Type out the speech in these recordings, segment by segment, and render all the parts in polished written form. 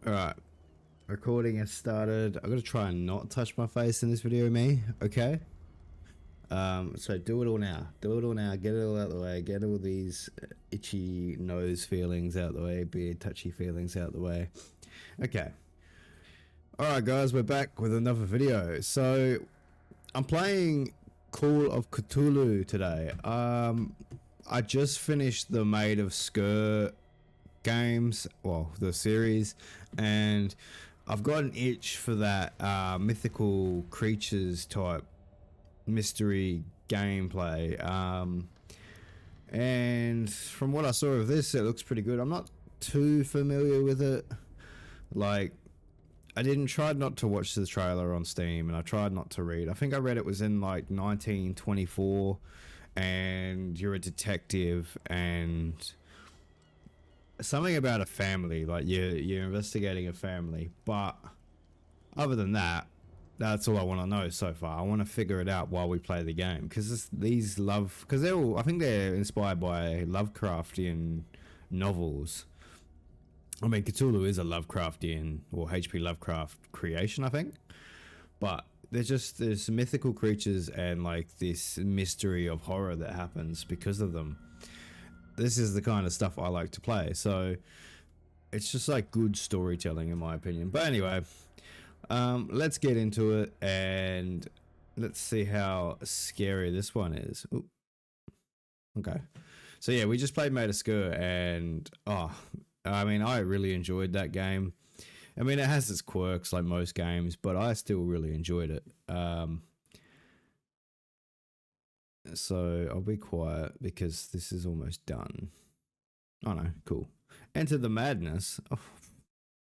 Alright, recording has started. I'm gonna try and not touch my face in this video, okay? So do it all now. Do it all now, get it all out the way, get all these itchy nose feelings out the way, beard touchy feelings out the way. Okay. Alright guys, we're back with another video. So, I'm playing Call of Cthulhu today. I just finished the Maid of Sker games, well, the series, and I've got an itch for that mythical creatures type mystery gameplay, and from what I saw of this, it looks pretty good. I'm not too familiar with it. Like, I tried not to watch the trailer on Steam, and I tried not to read. I think I read it was in like 1924, and you're a detective, and something about a family, like you're investigating a family. But other than that, that's all I want to know so far. I want to figure it out while we play the game, because they're all, I think they're inspired by Lovecraftian novels. I mean, Cthulhu is a Lovecraftian or H.P. Lovecraft creation, I think. But there's mythical creatures and like this mystery of horror that happens because of them. This is the kind of stuff I like to play, so it's just like good storytelling in my opinion. But anyway, let's get into it and let's see how scary this one is. Ooh. Okay, so yeah, we just played Maid of Sker, and I mean, I really enjoyed that game. I mean, it has its quirks like most games, but I still really enjoyed it. So I'll be quiet because this is almost done. Oh no, cool. Enter the Madness. Oh.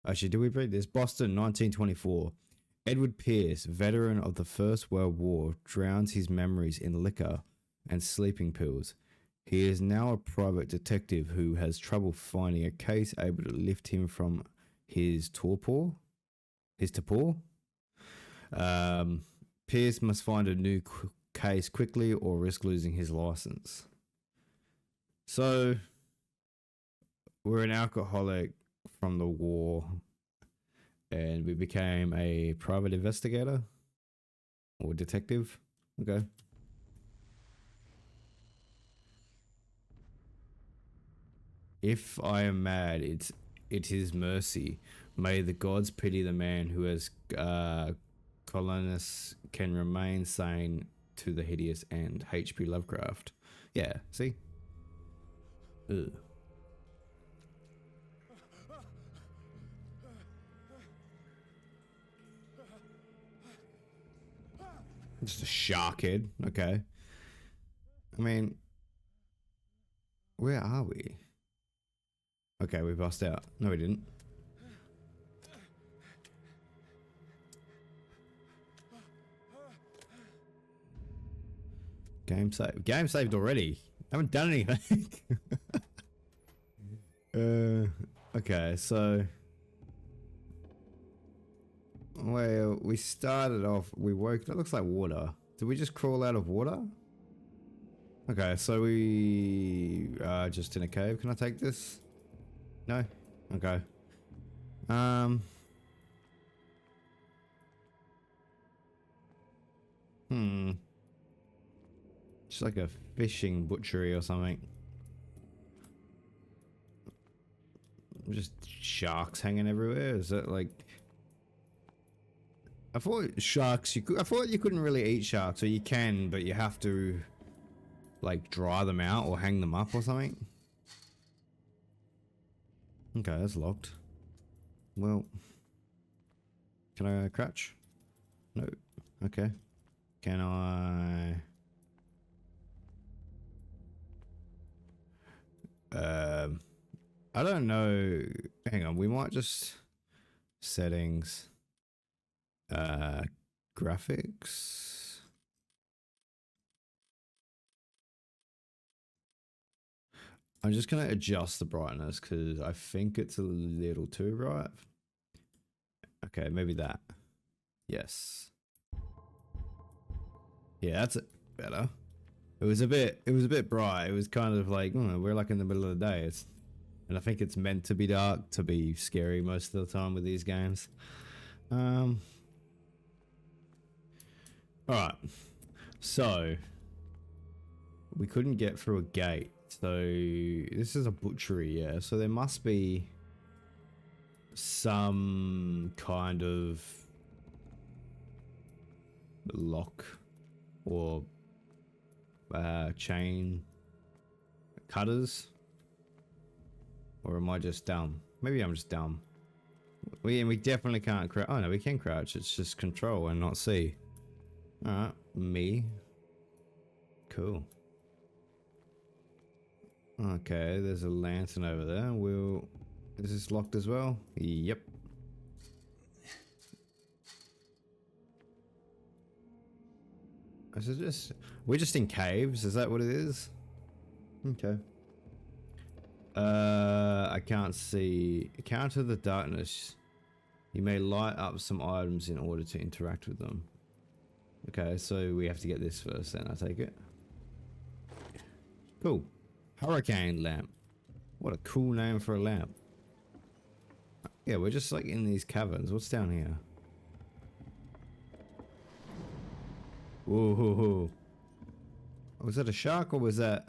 Actually, did we read this? Boston, 1924. Edward Pierce, veteran of the First World War, drowns his memories in liquor and sleeping pills. He is now a private detective who has trouble finding a case able to lift him from his torpor. Pierce must find a new case quickly or risk losing his license. So, we're an alcoholic from the war, and we became a private investigator or detective. Okay. If I am mad, it is mercy. May the gods pity the man who has colonists can remain sane to the hideous end. H.P. Lovecraft. Yeah, see? Ugh. Just a shark head. Okay. I mean, where are we? Okay, we bust out. No, we didn't. Game saved. Game saved already. I haven't done anything. Okay, so well, we started off. We woke. That looks like water. Did we just crawl out of water? Okay, so we are just in a cave. Can I take this? No. Okay. Just like a fishing butchery or something. Just sharks hanging everywhere. Is that like? I thought sharks. I thought you couldn't really eat sharks, or you can, but you have to like dry them out or hang them up or something. Okay, that's locked. Well, can I crouch? No. Okay. Can I? I don't know. Hang on, we might just settings. Graphics. I'm just gonna adjust the brightness because I think it's a little too bright. Okay, maybe that. Yes. Yeah, that's it. Better. It was a bit bright. It was kind of like, we're like in the middle of the day. It's And I think it's meant to be dark, to be scary most of the time with these games. Alright. So, we couldn't get through a gate. So, this is a butchery, yeah. So there must be some kind of lock or chain cutters. Or am I just dumb? Maybe I'm just dumb. We definitely can't crouch. Oh no, we can crouch. It's just control and not C. Alright, me. Cool. Okay, there's a lantern over there. Is this locked as well? Yep. Is it just... We're just in caves? Is that what it is? Okay. I can't see. Counter the darkness. You may light up some items in order to interact with them. Okay, so we have to get this first then, I take it. Cool. Hurricane lamp. What a cool name for a lamp. Yeah, we're just like in these caverns. What's down here? Whoa. Was that a shark or was that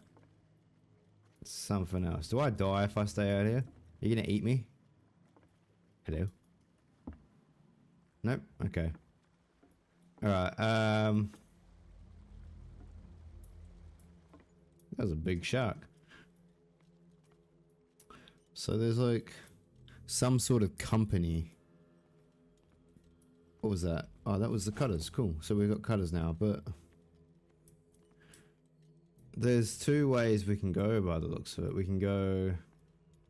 something else? Do I die if I stay out here? Are you gonna eat me? Hello? Nope. Okay. Alright, that was a big shark. So there's like some sort of company. What was that? Oh, that was the cutters. Cool. So we've got cutters now, but there's two ways we can go by the looks of it. We can go...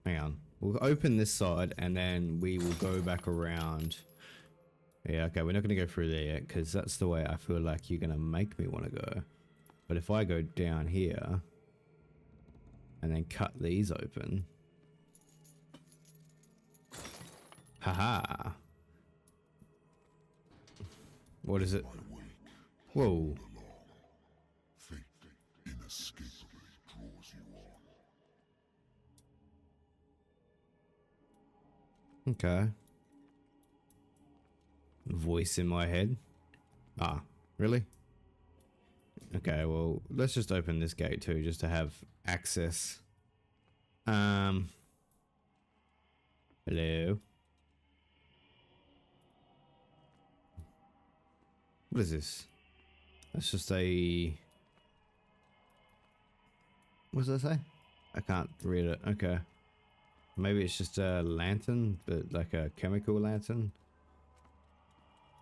Hang on. We'll open this side and then we will go back around. Yeah, okay. We're not going to go through there yet because that's the way I feel like you're going to make me want to go. But if I go down here and then cut these open... Haha. What is it? Whoa. Okay. Voice in my head. Ah, really? Okay, well, let's just open this gate too, just to have access. Hello? What is this? That's just a... What does that say? I can't read it. Okay. Maybe it's just a lantern, but like a chemical lantern.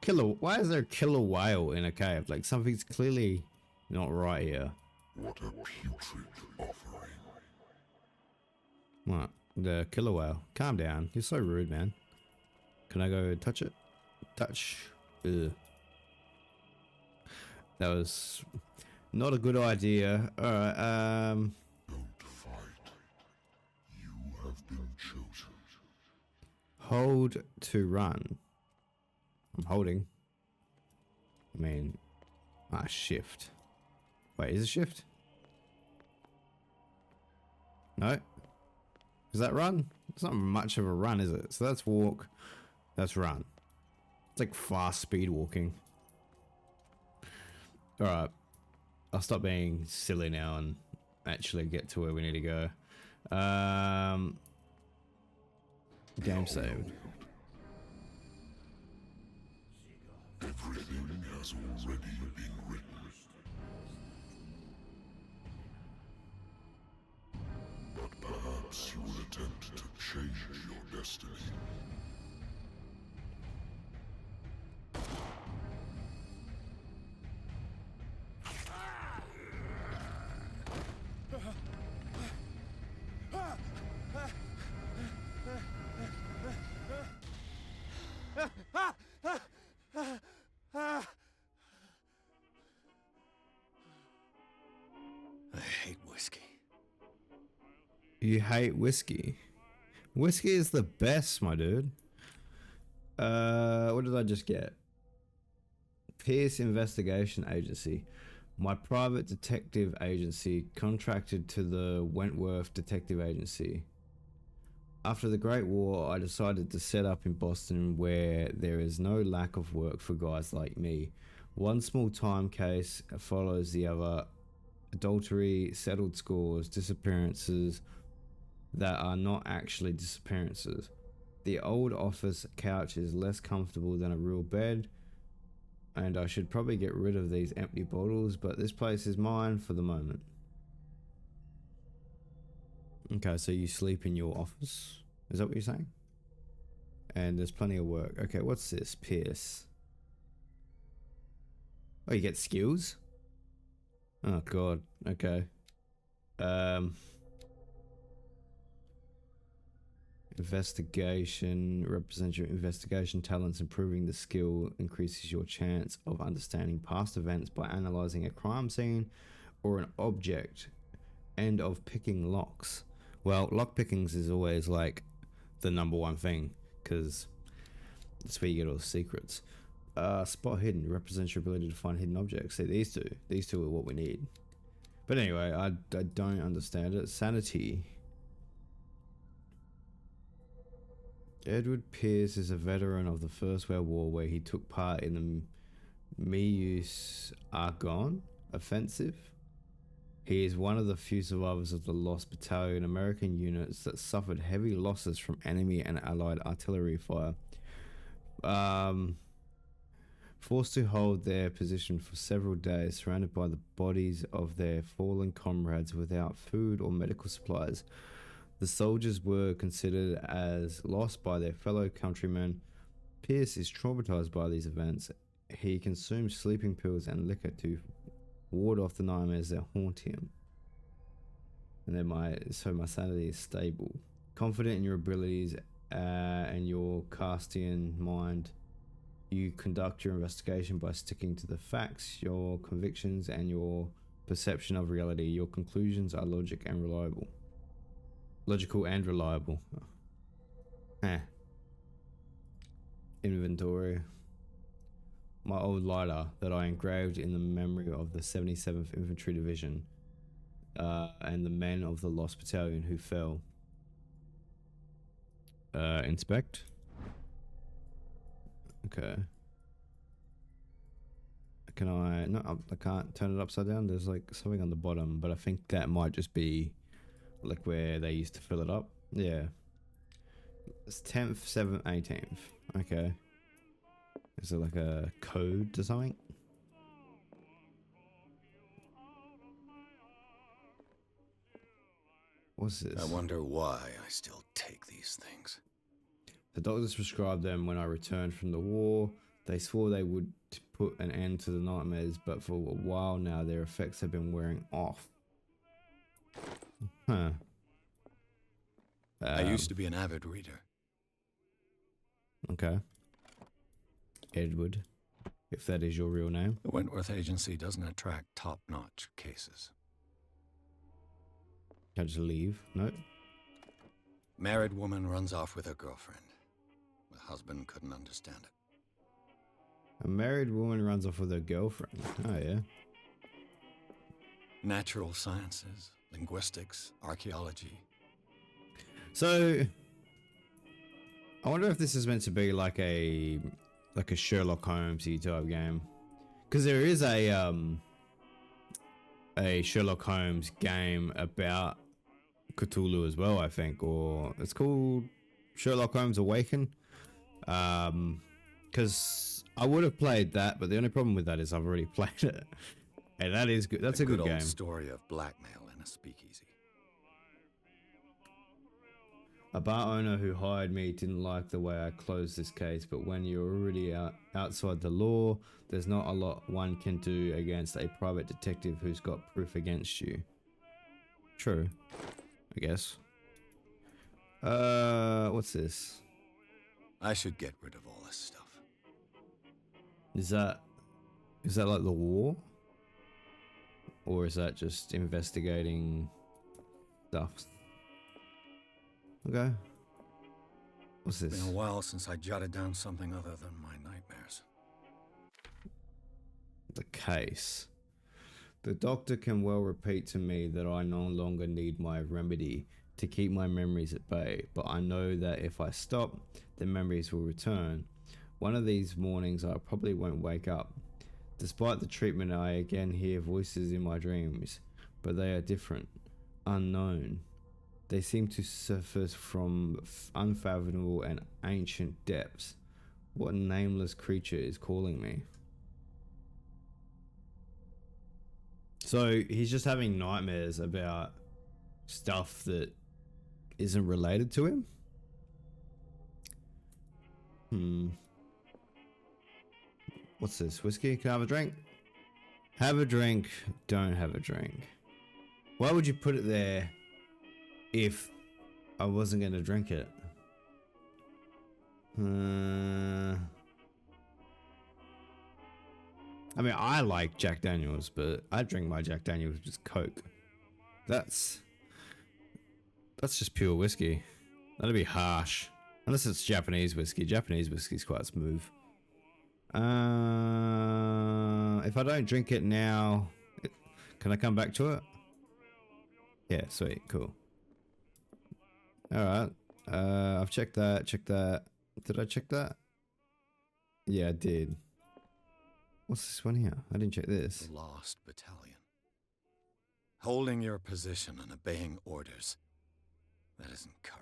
Killer... Why is there a killer whale in a cave? Like, something's clearly not right here. What a putrid offering. What? The killer whale. Calm down. You're so rude, man. Can I go touch it? Touch. Ugh. That was not a good idea. Alright, Don't fight. You have been chosen. Hold to run. I'm holding. I mean... shift. Wait, is it shift? No? Is that run? It's not much of a run, is it? So that's walk. That's run. It's like fast speed walking. Alright. I'll stop being silly now and actually get to where we need to go. Game saved. Everything has already been written. But perhaps you will attempt to change your destiny. I hate whiskey. You hate whiskey? Whiskey is the best, my dude. What did I just get? Pierce Investigation Agency. My private detective agency contracted to the Wentworth Detective Agency. After the Great War, I decided to set up in Boston where there is no lack of work for guys like me. One small time case follows the other. Adultery, settled scores, disappearances that are not actually disappearances. The old office couch is less comfortable than a real bed, and I should probably get rid of these empty bottles, but this place is mine for the moment. Okay, so you sleep in your office? Is that what you're saying? And there's plenty of work. Okay, what's this? Pierce. Oh, you get skills? Oh god, okay. Investigation represents your investigation talents. Improving the skill increases your chance of understanding past events by analyzing a crime scene or an object, and of picking locks. Well, lock pickings is always like the number one thing, because that's where you get all the secrets. Spot hidden represents your ability to find hidden objects. See, these two are what we need. But anyway, I don't understand it. Sanity. Edward Pierce is a veteran of the First World War, where he took part in the Meuse-Argonne offensive. He is one of the few survivors of the Lost Battalion, American units that suffered heavy losses from enemy and allied artillery fire. Forced to hold their position for several days, surrounded by the bodies of their fallen comrades without food or medical supplies. The soldiers were considered as lost by their fellow countrymen. Pierce is traumatized by these events. He consumes sleeping pills and liquor to ward off the nightmares that haunt him. And then my sanity is stable. Confident in your abilities and your Cartesian mind, you conduct your investigation by sticking to the facts, your convictions, and your perception of reality. Your conclusions are logical and reliable. Inventory. My old lighter that I engraved in the memory of the 77th Infantry Division and the men of the Lost Battalion who fell. Inspect. Okay. Can I... No, I can't turn it upside down. There's like something on the bottom, but I think that might just be like where they used to fill it up. Yeah. It's 10th, 7th, 18th. Okay. Is it like a code to something? What's this? I wonder why I still take these things. The doctors prescribed them when I returned from the war. They swore they would put an end to the nightmares, but for a while now their effects have been wearing off. Huh. I used to be an avid reader. Okay. Edward, if that is your real name. The Wentworth Agency doesn't attract top-notch cases. Can I just leave? No. Married woman runs off with her girlfriend. The husband couldn't understand it. A married woman runs off with her girlfriend. Oh, yeah. Natural sciences, linguistics, archaeology. So, I wonder if this is meant to be like a Sherlock Holmes-y type game, because there is a Sherlock Holmes game about Cthulhu as well, I think, or it's called Sherlock Holmes Awaken. Because I would have played that, but the only problem with that is I've already played it, and that is good. That's a good old game. Story of blackmail in a speakeasy. A bar owner who hired me didn't like the way I closed this case, but when you're already outside the law, there's not a lot one can do against a private detective who's got proof against you. True, I guess. What's this? I should get rid of all this stuff. Is that like the war? Or is that just investigating stuff? Okay. What's this? It's been a while since I jotted down something other than my nightmares. The case. The doctor can well repeat to me that I no longer need my remedy. to keep my memories at bay, but I know that if I stop, the memories will return. One of these mornings I probably won't wake up. Despite the treatment, I again hear voices in my dreams, but they are different, unknown. They seem to surface from unfathomable and ancient depths. What nameless creature is calling me? So he's just having nightmares about stuff that isn't related to him? What's this? Whiskey? Can I have a drink? Have a drink. Don't have a drink. Why would you put it there if I wasn't going to drink it? I mean, I like Jack Daniels, but I drink my Jack Daniels with just Coke. That's just pure whiskey. That'd be harsh. Unless it's Japanese whiskey. Japanese whiskey's quite smooth. If I don't drink it now, can I come back to it? Yeah, sweet, cool. Alright. I've checked that, Did I check that? Yeah, I did. What's this one here? I didn't check this. The Lost Battalion. Holding your position and obeying orders. That isn't courage.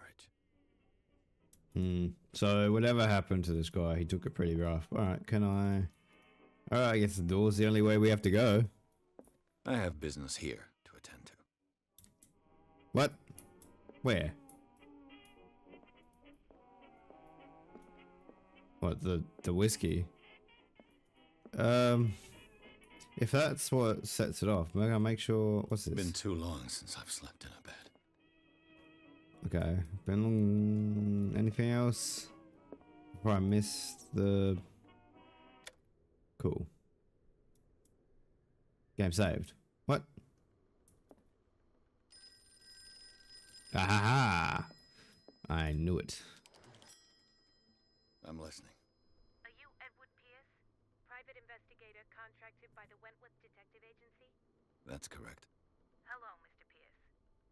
So whatever happened to this guy, he took it pretty rough. Alright, can I... Alright, I guess the door's the only way we have to go. I have business here to attend to. What? Where? What, the whiskey? If that's what sets it off, I'm gonna make sure... What's this? It's been too long since I've slept in a bed. Okay. Been long... Anything else? Before I missed the... Cool. Game saved. What? Ahaha! I knew it. I'm listening. Are you Edward Pierce, private investigator contracted by the Wentworth Detective Agency? That's correct. Hello, Mr. Pierce.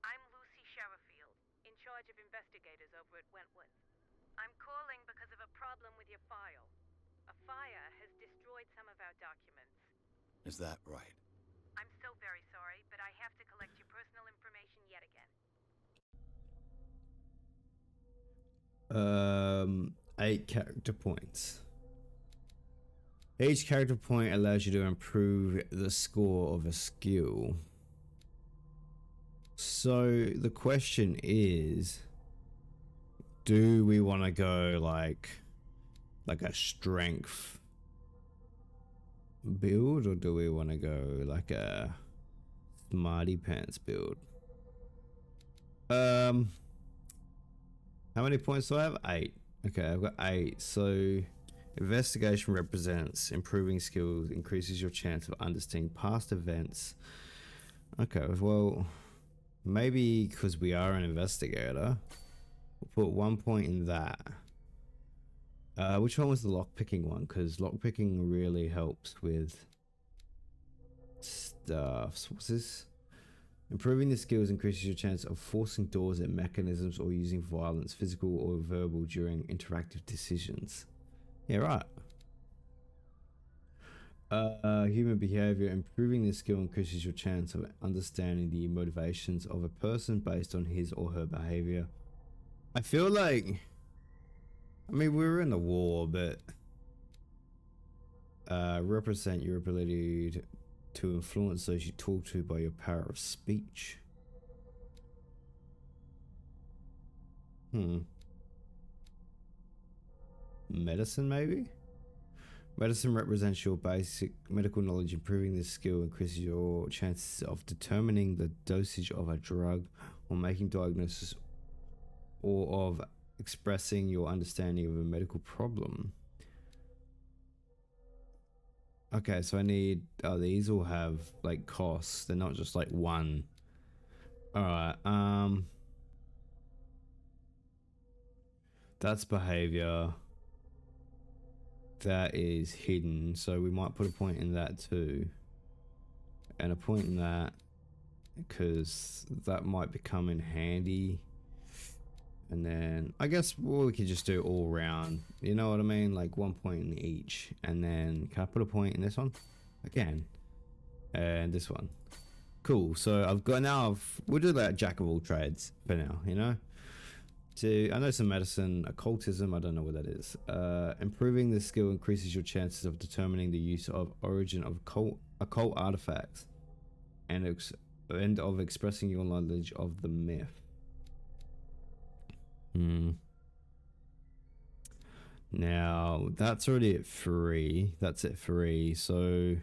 I'm Lucy Sherrifield, in charge of investigators over at Wentworth. I'm calling because of a problem with your file. A fire has destroyed some of our documents. Is that right? I'm so very sorry, but I have to collect your personal information yet again. 8 character points. Each character point allows you to improve the score of a skill. So the question is, do we want to go like a strength build, or do we want to go like a smarty pants build? How many points do I have? 8. Okay, I've got 8. So investigation represents improving skills, increases your chance of understanding past events. Okay, well, maybe because we are an investigator, we'll put 1 point in that. Which one was the lockpicking one? Because lockpicking really helps with stuff. So what's this? Improving the skills increases your chance of forcing doors and mechanisms or using violence, physical or verbal, during interactive decisions. Yeah, right. Human behavior. Improving this skill increases your chance of understanding the motivations of a person based on his or her behavior. I feel like, I mean, we were in the war, but represent your ability to influence those you talk to by your power of speech. Medicine, maybe? Medicine represents your basic medical knowledge. Improving this skill increases your chances of determining the dosage of a drug or making diagnosis, or of expressing your understanding of a medical problem. Okay, so I need... Oh, these all have, like, costs. They're not just, like, one. Alright, that's behavior. That is hidden, so we might put a point in that too. And a point in that, because that might become in handy And then I guess we could just do all round. You know what I mean? Like 1 point in each. And then can I put a point in this one? Again. And this one. Cool. So I've got now. We'll do that jack of all trades for now. You know. So I know some medicine, occultism. I don't know what that is. Improving this skill increases your chances of determining the use of origin of occult artifacts, and of expressing your knowledge of the myth. Now that's already at 3. That's at 3. So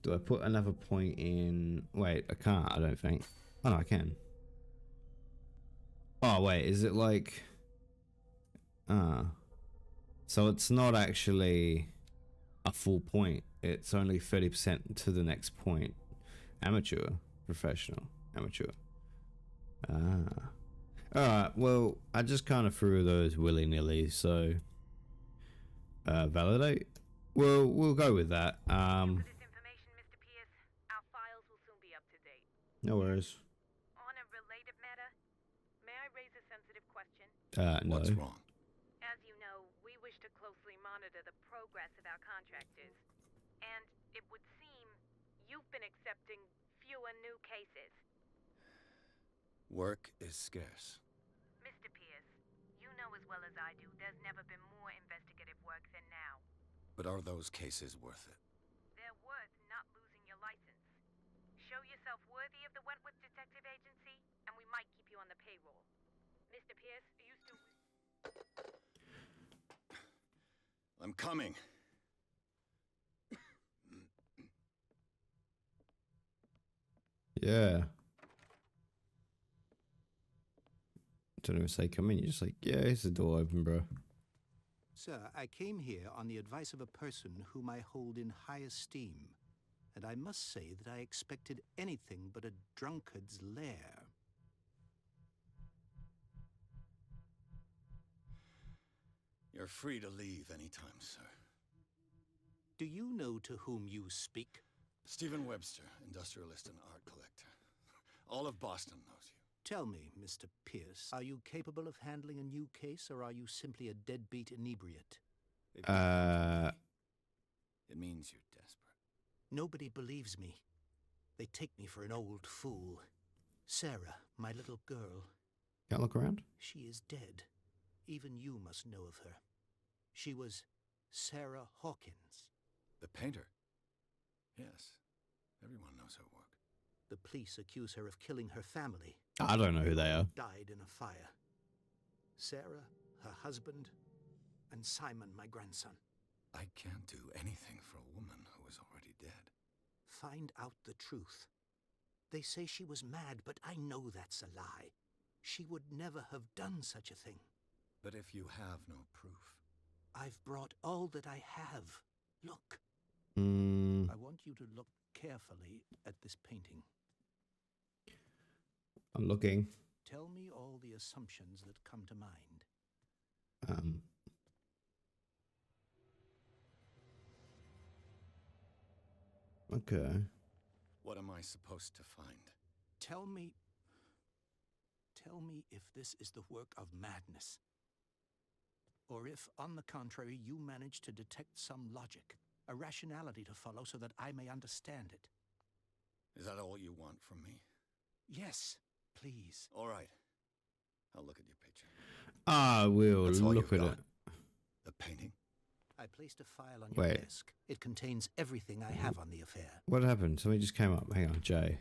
do I put another point in? Wait, I can't. I don't think. Oh no, I can. Oh wait, is it like? So it's not actually a full point. It's only 30% to the next point. Amateur, professional, amateur. Alright, well, I just kind of threw those willy-nilly, so validate. Well, we'll go with that. For this information, Mr. Pierce, our files will soon be up to date. No worries. On a related matter, may I raise a sensitive question? No. What's wrong? As you know, we wish to closely monitor the progress of our contractors, and it would seem you've been accepting fewer new cases. Work is scarce. Mr. Pierce, you know as well as I do, there's never been more investigative work than now. But are those cases worth it? They're worth not losing your license. Show yourself worthy of the Wentworth Detective Agency, and we might keep you on the payroll. Mr. Pierce, are you still... I'm coming. Yeah. Don't even say come in. You're just like, yeah, it's the door open, bro. Sir, I came here on the advice of a person whom I hold in high esteem, and I must say that I expected anything but a drunkard's lair. You're free to leave anytime, sir. Do you know to whom you speak? Stephen Webster, industrialist and art collector. All of Boston knows you. Tell me, Mr. Pierce, are you capable of handling a new case, or are you simply a deadbeat inebriate? It means you're desperate. Nobody believes me. They take me for an old fool. Sarah, my little girl. Can't look around? She is dead. Even you must know of her. She was Sarah Hawkins. The painter? Yes. Everyone knows her work. The police accuse her of killing her family. I don't know who they are. Died in a fire. Sarah, her husband, and Simon, my grandson. I can't do anything for a woman who is already dead. Find out the truth. They say she was mad, but I know that's a lie. She would never have done such a thing. But if you have no proof... I've brought all that I have. Look. I want you to look carefully at this painting. I'm looking. Tell me all the assumptions that come to mind. Okay. What am I supposed to find? Tell me if this is the work of madness. Or if, on the contrary, you manage to detect some logic, a rationality to follow so that I may understand it. Is that all you want from me? Yes, please. All right. I'll look at your picture. I will That's all look you've at got? it. The painting? I placed a file on your Wait. desk. It contains everything I have on the affair. What happened? Something just came up. Hang on, Jay.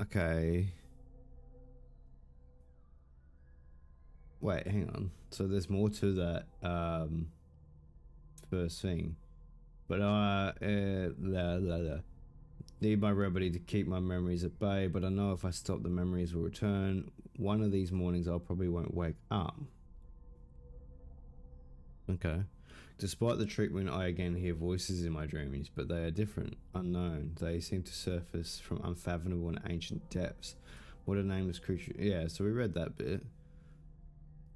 Okay. Wait, hang on. So there's more to that first thing. But need my remedy to keep my memories at bay, but I know if I stop the memories will return. One of these mornings I probably won't wake up. Okay. Despite the treatment, I again hear voices in my dreams, but they are different, unknown. They seem to surface from unfathomable and ancient depths. What a nameless creature. Yeah, so we read that bit.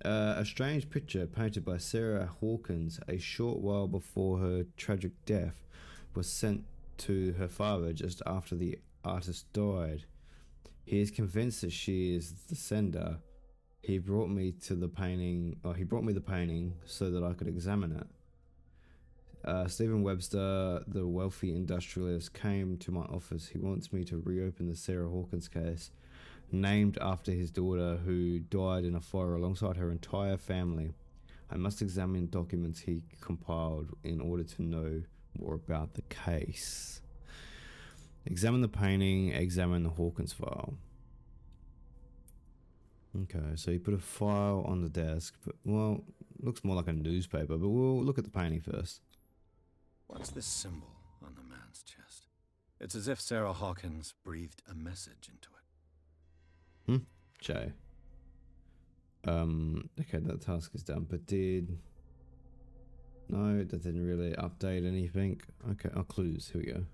A strange picture painted by Sarah Hawkins a short while before her tragic death was sent to her father just after the artist died. He is convinced that she is the sender. He brought me the painting so that I could examine it. Stephen Webster, the wealthy industrialist, came to my office. He wants me to reopen the Sarah Hawkins case, named after his daughter who died in a fire alongside her entire family. I must examine documents he compiled in order to know more about the case. Examine the painting, examine the Hawkins file. Okay, so he put a file on the desk, but, well, looks more like a newspaper, but we'll look at the painting first. What's this symbol on the man's chest? It's as if Sarah Hawkins breathed a message into it. J. Okay, that task is done, but no, that didn't really update anything. Okay, clues, here we go.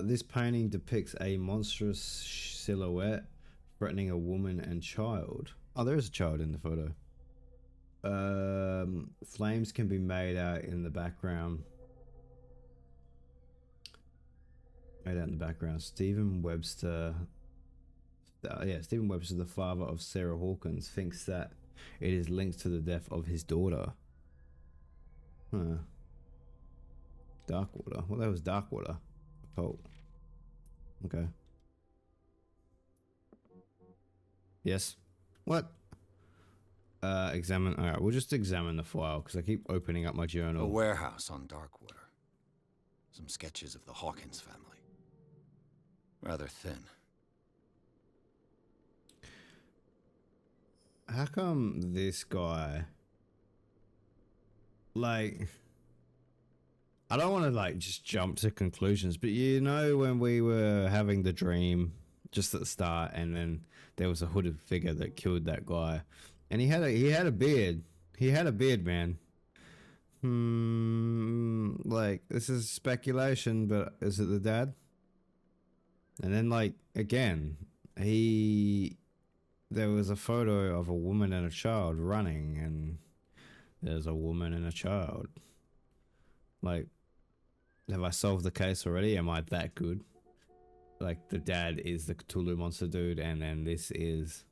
This painting depicts a monstrous silhouette threatening a woman and child. Oh, there is a child in the photo. Flames can be made out in the background. Stephen Webster, the father of Sarah Hawkins, thinks that it is linked to the death of his daughter. Huh. Darkwater. Well, that was Darkwater. Oh. Okay. Yes. What? Examine. Alright, we'll just examine the file because I keep opening up my journal. A warehouse on Darkwater. Some sketches of the Hawkins family. Rather thin. How come this guy, like, I don't want to like just jump to conclusions, but you know when we were having the dream just at the start, and then there was a hooded figure that killed that guy, and he had a beard. He had a beard, man. Like, this is speculation, but is it the dad? And then, like, again, there was a photo of a woman and a child running, and there's a woman and a child. Like, have I solved the case already? Am I that good? Like, the dad is the Cthulhu monster dude, and then this is,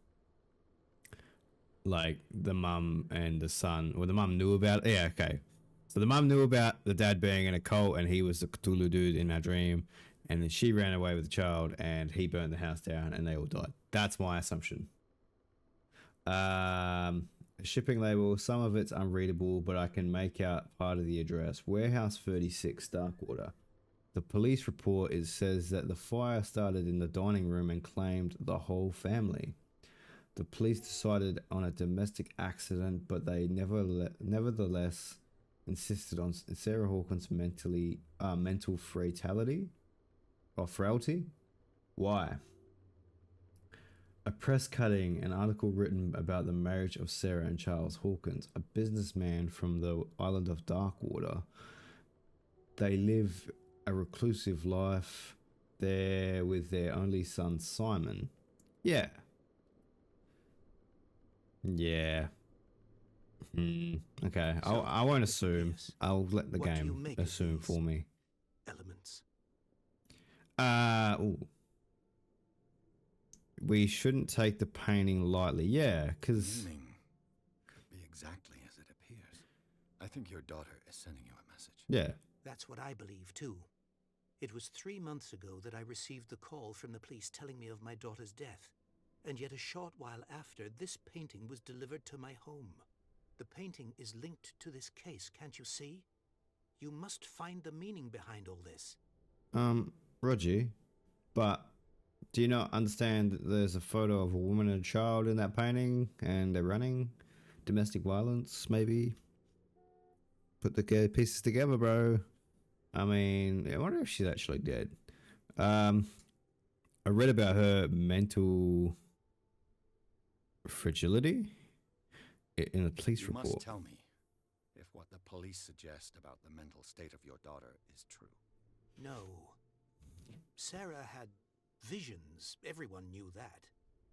like, the mum and the son. Well, the mum knew about it. Yeah, okay. So the mum knew about the dad being in a cult, and he was the Cthulhu dude in our dream. And then she ran away with the child, and he burned the house down, and they all died. That's my assumption. Shipping label, some of it's unreadable, but I can make out part of the address. Warehouse 36, Darkwater. The police report says that the fire started in the dining room and claimed the whole family. The police decided on a domestic accident, but they nevertheless insisted on Sarah Hawkins' mental frailty. Why? A press cutting, an article written about the marriage of Sarah and Charles Hawkins, a businessman from the island of Darkwater. They live a reclusive life there with their only son, Simon. Yeah. Okay, I won't assume. I'll let the game assume for me. Elements. We shouldn't take the painting lightly. Yeah, because Meaning could be exactly as it appears. I think your daughter is sending you a message. yeah. That's what I believe, too. It was 3 months ago that I received the call from the police telling me of my daughter's death. And yet a short while after, this painting was delivered to my home. The painting is linked to this case, can't you see? You must find the meaning behind all this. Roger, but do you not understand that there's a photo of a woman and a child in that painting, and they're running? Domestic violence, maybe? Put the pieces together, bro. I mean, I wonder if she's actually dead. I read about her mental fragility in the police report. You must tell me if what the police suggest about the mental state of your daughter is true. No. Sarah had visions. Everyone knew that.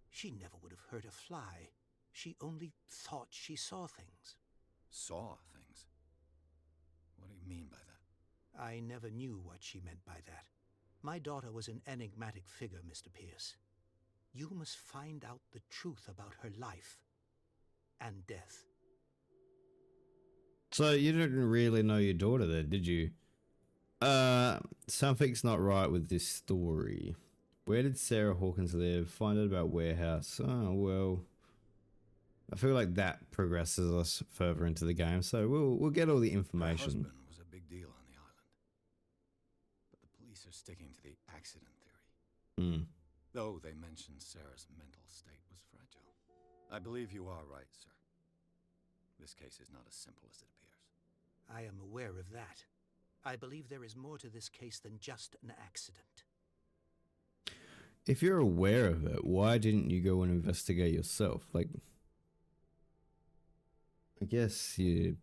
She never would have hurt a fly. She only thought she saw things. Saw things? What do you mean by that? I never knew what she meant by that. My daughter was an enigmatic figure, Mr. Pierce. You must find out the truth about her life and death. So you didn't really know your daughter then, did you? Something's not right with this story. Where did Sarah Hawkins live? Find out about warehouse. Oh, well. I feel like that progresses us further into the game, so we'll get all the Her information. husband was a big deal on the island. But the police are sticking to the accident theory. Hmm. Though they mentioned Sarah's mental state was fragile. I believe you are right, sir. This case is not as simple as it appears. I am aware of that. I believe there is more to this case than just an accident. If you're aware of it, why didn't you go and investigate yourself? Like, I guess you're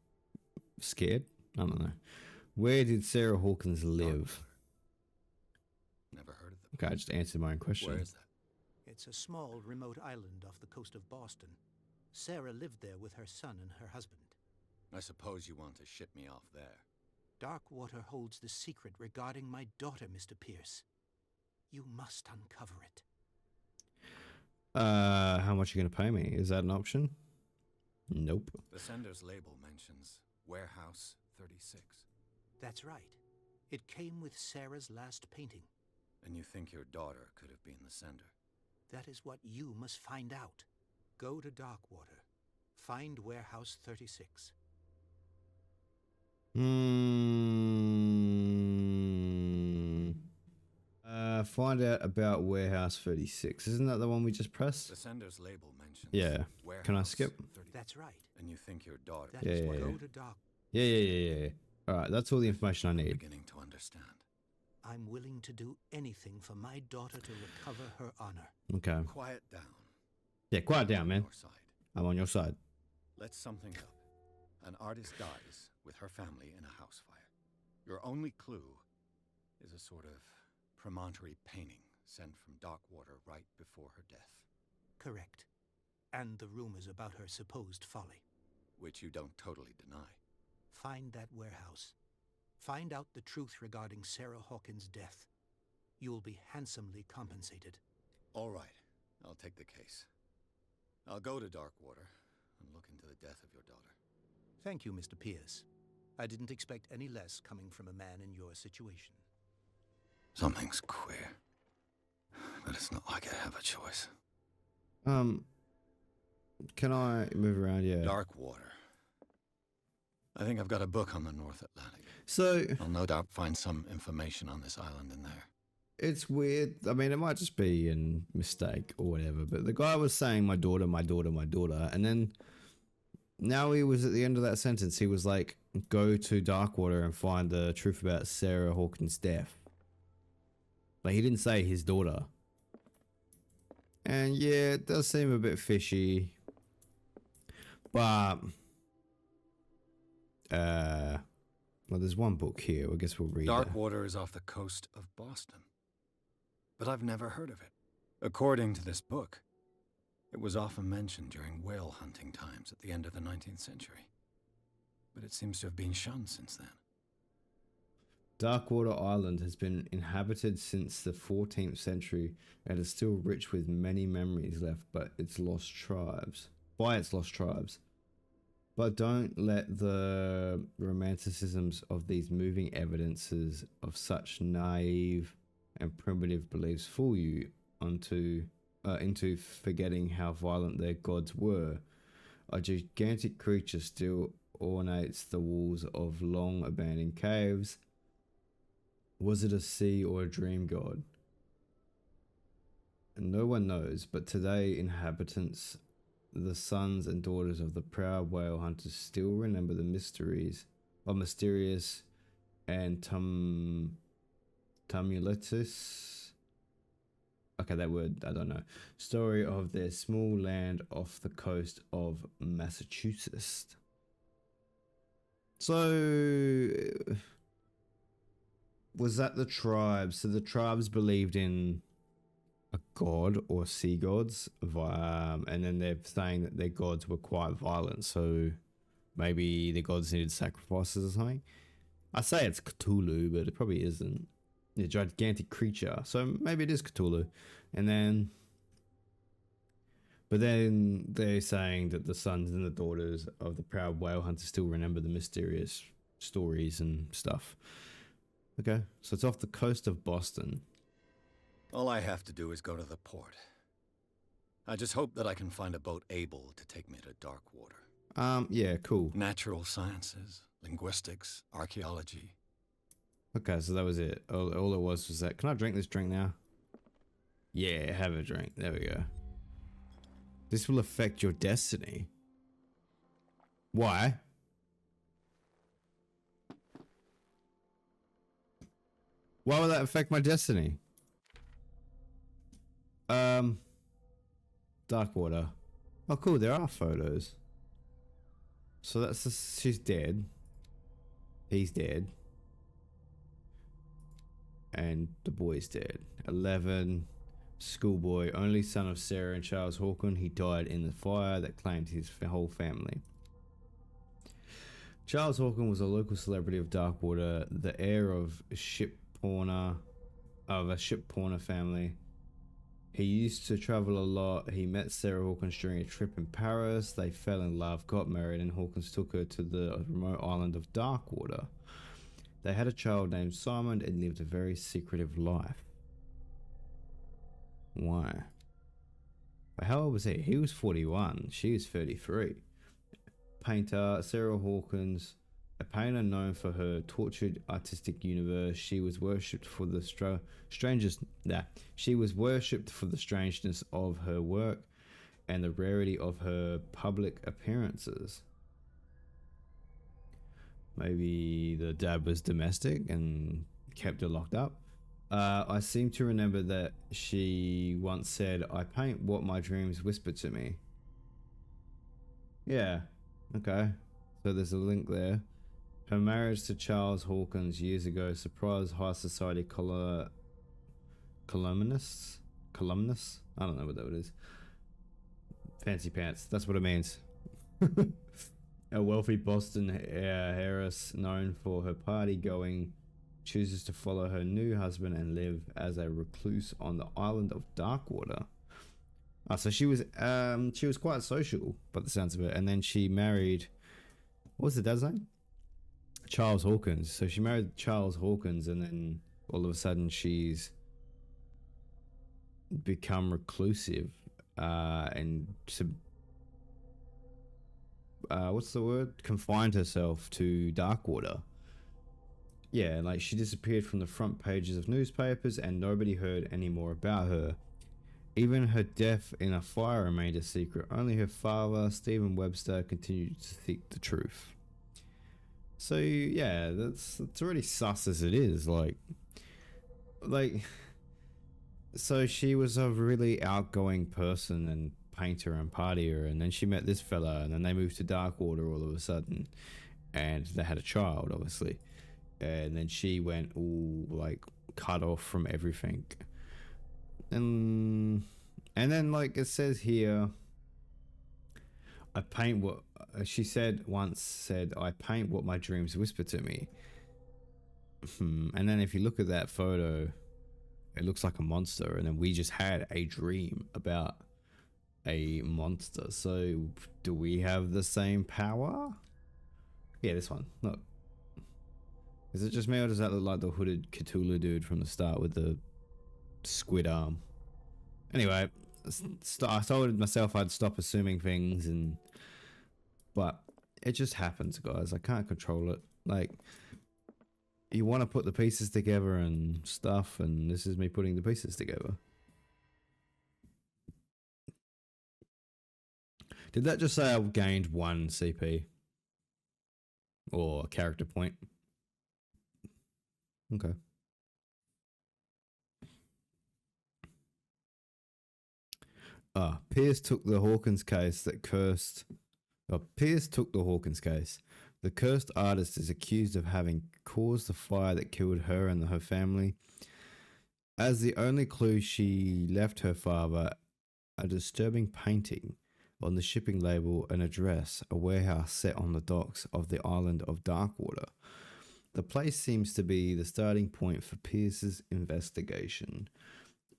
scared? I don't know. Where did Sarah Hawkins live? Never heard of them. Okay, I just answered my own question. Where is that? It's a small, remote island off the coast of Boston. Sarah lived there with her son and her husband. I suppose you want to ship me off there. Darkwater holds the secret regarding my daughter, Mr. Pierce. You must uncover it. How much are you going to pay me? Is that an option? Nope. The sender's label mentions Warehouse 36. That's right. It came with Sarah's last painting. And you think your daughter could have been the sender? That is what you must find out. Go to Darkwater. Find Warehouse 36. Find out about Warehouse 36. Isn't that the one we just pressed? The sender's label mentions Yeah. Warehouse Can I skip? 36. That's right. And you think your daughter That Yeah, is yeah, what yeah. Go to Dark. Yeah. Alright, that's all the information I I'm need. beginning to understand. I'm willing to do anything for my daughter to recover her honor. Okay. Quiet down. Yeah, quiet down, man. Your side. I'm on your side. Let's sum things up. An artist dies with her family in a house fire. Your only clue is a sort of promontory painting sent from Darkwater right before her death, Correct. And the rumors about her supposed folly. which you don't totally deny. Find that warehouse. Find out the truth regarding Sarah Hawkins' death. You will be handsomely compensated. All right, I'll take the case. I'll go to Darkwater and look into the death of your daughter. Thank you, Mr. Pierce. I didn't expect any less coming from a man in your situation. Something's queer. But it's not like I have a choice. Can I move around? Yeah. Darkwater. I think I've got a book on the North Atlantic. So, I'll no doubt find some information on this island in there. it's weird. I mean, it might just be a mistake or whatever, but the guy was saying, my daughter, my daughter, my daughter. And then now he was at the end of that sentence. He was like, go to Darkwater and find the truth about Sarah Hawkins' death. Like, he didn't say his daughter. And yeah, it does seem a bit fishy. But, well, there's one book here. I guess we'll read it. Darkwater is off the coast of Boston. But I've never heard of it. According to this book, it was often mentioned during whale hunting times at the end of the 19th century. But it seems to have been shunned since then. Darkwater Island has been inhabited since the 14th century and is still rich with many memories left by its lost tribes. But don't let the romanticisms of these moving evidences of such naive and primitive beliefs fool you into forgetting how violent their gods were. A gigantic creature still ornates the walls of long abandoned caves. Was it a sea or a dream god? No one knows, but today inhabitants, the sons and daughters of the proud whale hunters, still remember the mysterious and tumultuous, okay, that word, I don't know, story of their small land off the coast of Massachusetts. So, was that the tribes? So the tribes believed in a god or sea gods, and then they're saying that their gods were quite violent, so maybe the gods needed sacrifices or something. I say it's Cthulhu, but it probably isn't. A gigantic creature, so maybe it is Cthulhu. And then But then they're saying that the sons and the daughters of the proud whale hunter still remember the mysterious stories and stuff. Okay, so it's off the coast of Boston. All I have to do is go to the port. I just hope that I can find a boat able to take me to Darkwater. Yeah, cool. Natural sciences, linguistics, archaeology. Okay, so that was it. All it was that. Can I drink this drink now? Yeah, have a drink. There we go. This will affect your destiny. Why? Why will that affect my destiny? Darkwater. Oh, cool. There are photos. So that's she's dead. He's dead. And the boy's dead. 11. Schoolboy, only son of Sarah and Charles Hawkins. He died in the fire that claimed his whole family. Charles Hawkins was a local celebrity of Darkwater, the heir of a ship porner family. He used to travel a lot. He met Sarah Hawkins during a trip in Paris. They fell in love, got married, and Hawkins took her to the remote island of Darkwater. They had a child named Simon and lived a very secretive life. Why? But how old was he? He was 41. She was 33. Painter Sarah Hawkins, a painter known for her tortured artistic universe. She was worshipped for the strangeness of her work and the rarity of her public appearances. Maybe the dad was domestic and kept her locked up. I seem to remember that she once said, "I paint what my dreams whisper to me." Yeah, okay. So there's a link there. Her marriage to Charles Hawkins years ago surprised high society columnists? I don't know what that is. Fancy pants, that's what it means. A wealthy Boston heiress known for her party going chooses to follow her new husband and live as a recluse on the island of Darkwater. So she was quite social by the sounds of it, and then she married, what was the dad's name? Charles Hawkins. So she married Charles Hawkins, and then all of a sudden she's become reclusive and what's the word? Confined herself to Darkwater. Yeah, like she disappeared from the front pages of newspapers and nobody heard any more about her. Even her death in a fire remained a secret. Only her father, Stephen Webster, continued to seek the truth. So yeah, it's already sus as it is. Like, so she was a really outgoing person and painter and partier, and then she met this fella, and then they moved to Darkwater all of a sudden, and they had a child, obviously. And then she went all like cut off from everything. And then, like it says here, I paint what she once said, "I paint what my dreams whisper to me." And then if you look at that photo, it looks like a monster. And then we just had a dream about a monster. So do we have the same power? Yeah, this one. Look. Is it just me, or does that look like the hooded Cthulhu dude from the start with the squid arm? Anyway, I told myself I'd stop assuming things, but it just happens, guys. I can't control it. Like, you want to put the pieces together and stuff, and this is me putting the pieces together. Did that just say I gained 1 CP? Or character point? Okay. Pierce took the Hawkins case. The cursed artist is accused of having caused the fire that killed her and her family. As the only clue, she left her father a disturbing painting on the shipping label, an address, a warehouse set on the docks of the island of Darkwater. The place seems to be the starting point for Pierce's investigation.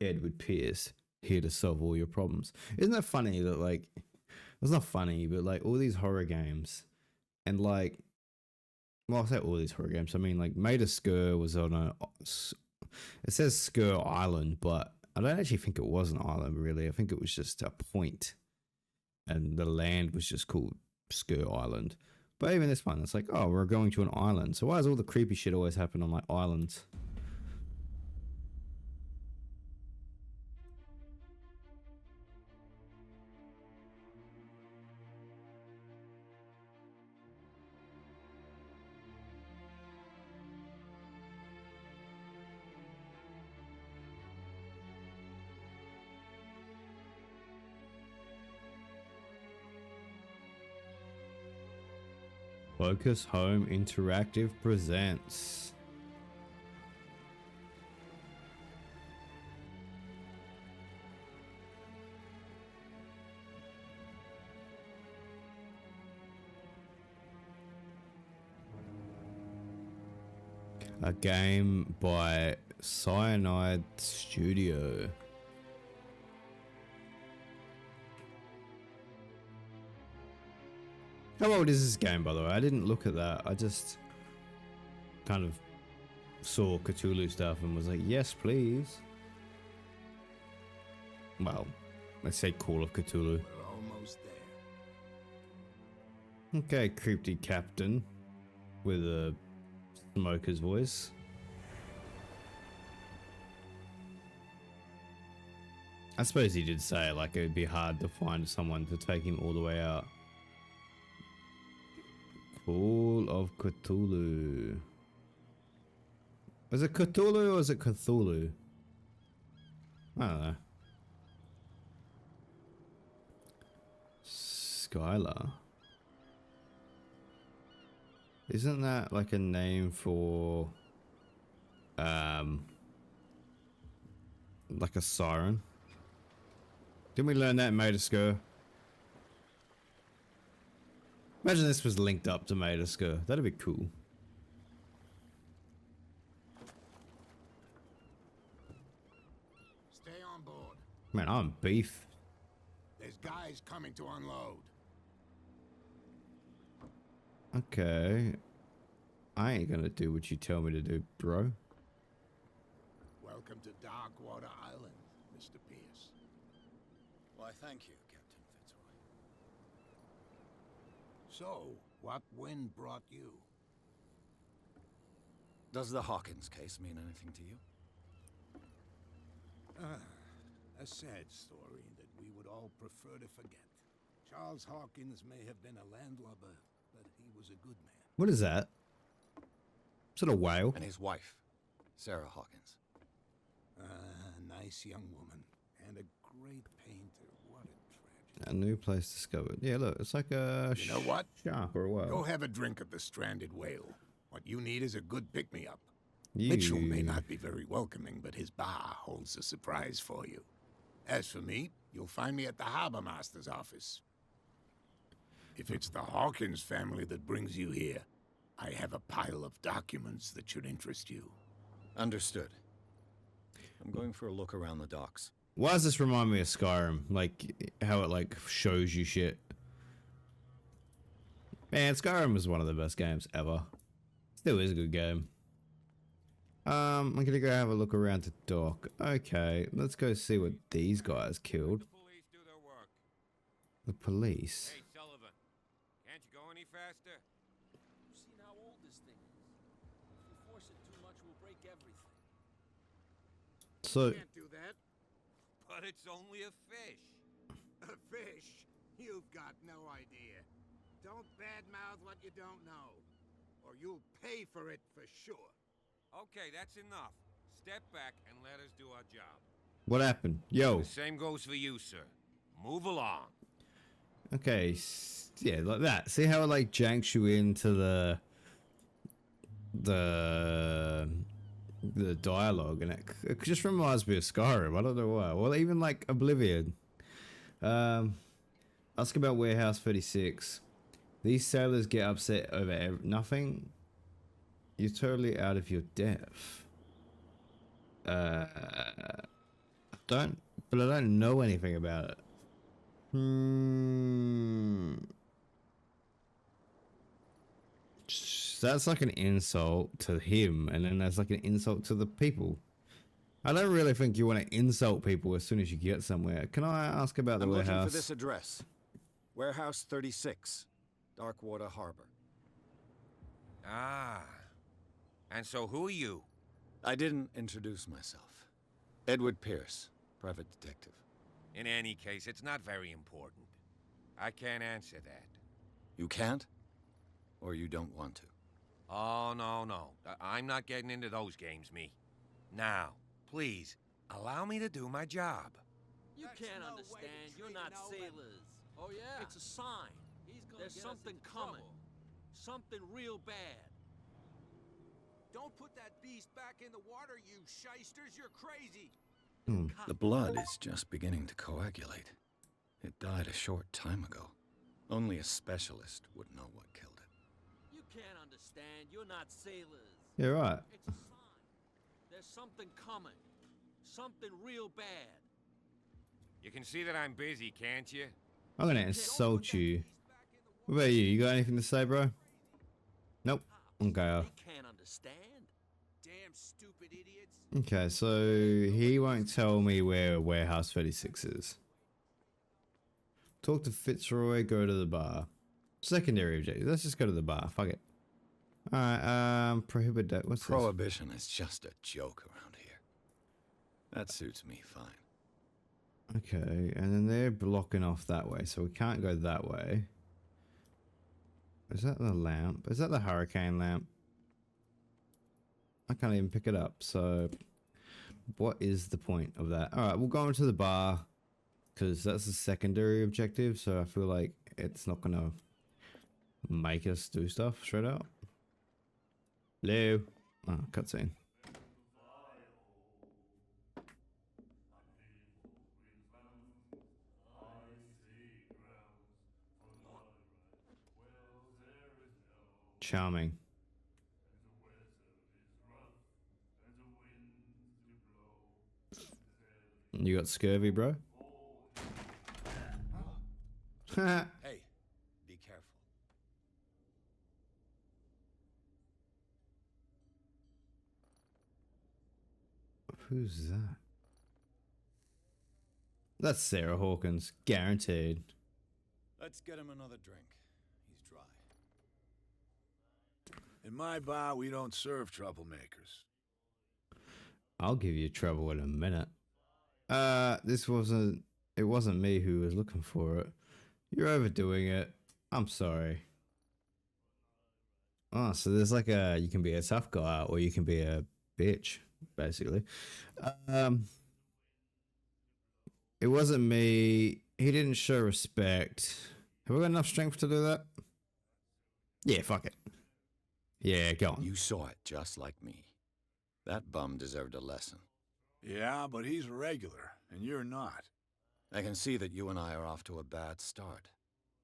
Edward Pierce. here to solve all your problems. Isn't that funny that like, it's not funny, but like all these horror games and like, well, I say all these horror games. I mean, like Maida Skur was on it says Skur Island, but I don't actually think it was an island really. I think it was just a point and the land was just called Skur Island. But even this one, it's like, oh, we're going to an island. So why does all the creepy shit always happen on like islands? Focus Home Interactive presents a game by Cyanide Studio. How old is this game, by the way? I didn't look at that. I just kind of saw Cthulhu stuff and was like, yes, please. Well, let's say Call of Cthulhu. We're almost there. Okay, creepy captain with a smoker's voice. I suppose he did say like it would be hard to find someone to take him all the way out. Call of Cthulhu. Is it Cthulhu or is it Cthulhu? I don't know. Skylar. Isn't that like a name for like a siren? Didn't we learn that in Maida Skur? Imagine this was linked up to Maida Skur. That'd be cool. Stay on board. Man, I'm beef. There's guys coming to unload. Okay. I ain't gonna do what you tell me to do, bro. Welcome to Darkwater Island, Mr. Pierce. Why, thank you, Captain Fitzroy. So, what wind brought you? Does the Hawkins case mean anything to you? A sad story that we would all prefer to forget. Charles Hawkins may have been a landlubber, but he was a good man. What is that? Is it a whale? And his wife, Sarah Hawkins. A nice young woman, and a great painter. What a tragedy. A new place discovered. Yeah, look, it's like a You know what? shark or a whale. Go have a drink at the stranded whale. What you need is a good pick-me-up. You- Mitchell may not be very welcoming, but his bar holds a surprise for you. As for me, you'll find me at the harbor master's office. If it's the Hawkins family that brings you here, I have a pile of documents that should interest you. Understood. I'm going for a look around the docks. Why does this remind me of Skyrim? Like, how it, like, shows you shit. Man, Skyrim was one of the best games ever. Still is a good game. I'm gonna go have a look around the dock. Okay, let's go see what these guys killed. The police do their work. The police? Hey, Sullivan, can't you go any faster? You've seen how old this thing is. If we force it too much, we'll break everything. So, Can't do that. But it's only a fish. A fish? You've got no idea. Don't badmouth what you don't know, or you'll pay for it for sure. Okay, that's enough. Step back and let us do our job. what happened? Yo. The same goes for you, sir. Move along. Okay, yeah, like that. See how it, like, janks you into the dialogue, and it just reminds me of Skyrim. I don't know why. Well, even, like, Oblivion. Ask about Warehouse 36. These sailors get upset over nothing. You're totally out of your depth. I don't but I don't know anything about it. That's like an insult to him, and then that's like an insult to the people. I don't really think you want to insult people as soon as you get somewhere. Can I ask about the I'm looking warehouse? for this address. Warehouse 36, Darkwater Harbor. Ah. And so who are you? I didn't introduce myself. Edward Pierce, private detective. In any case, it's not very important. I can't answer that. You can't? Or you don't want to? Oh, no. I'm not getting into those games, me. Now, please, allow me to do my job. You can't understand. You're not sailors. Oh, yeah? It's a sign. There's something coming. Something real bad. Don't put that beast back in the water, you shysters. You're crazy. The blood is just beginning to coagulate. It died a short time ago. Only a specialist would know what killed it. You can't understand. You're not sailors. You're right. It's a sign. There's something coming. Something real bad. You can see that I'm busy, can't you? I'm gonna insult you. What about you? You got anything to say, bro? Nope. Okay. They can't understand. Damn stupid idiots. Okay, so he won't tell me where Warehouse 36 is. Talk to Fitzroy, go to the bar. Secondary objective. Let's just go to the bar. Fuck it. Alright, prohibit that. What's Prohibition is just a joke around here. That suits me fine. this? Okay, and then they're blocking off that way, so we can't go that way. Is that the lamp? Is that the hurricane lamp? I can't even pick it up, so what is the point of that? Alright, we'll go into the bar, because that's a secondary objective, so I feel like it's not gonna make us do stuff straight up. Hello? Oh, cutscene. Charming. You got scurvy, bro? Hey, be careful. Who's that? That's Sarah Hawkins, guaranteed. Let's get him another drink. He's dry. In my bar, we don't serve troublemakers. I'll give you trouble in a minute. It wasn't me who was looking for it. You're overdoing it. I'm sorry. Oh, so there's like you can be a tough guy or you can be a bitch, basically. It wasn't me. He didn't show respect. Have we got enough strength to do that? Yeah, fuck it. Yeah, go on. You saw it just like me. That bum deserved a lesson. Yeah, but he's a regular, and you're not. I can see that you and I are off to a bad start.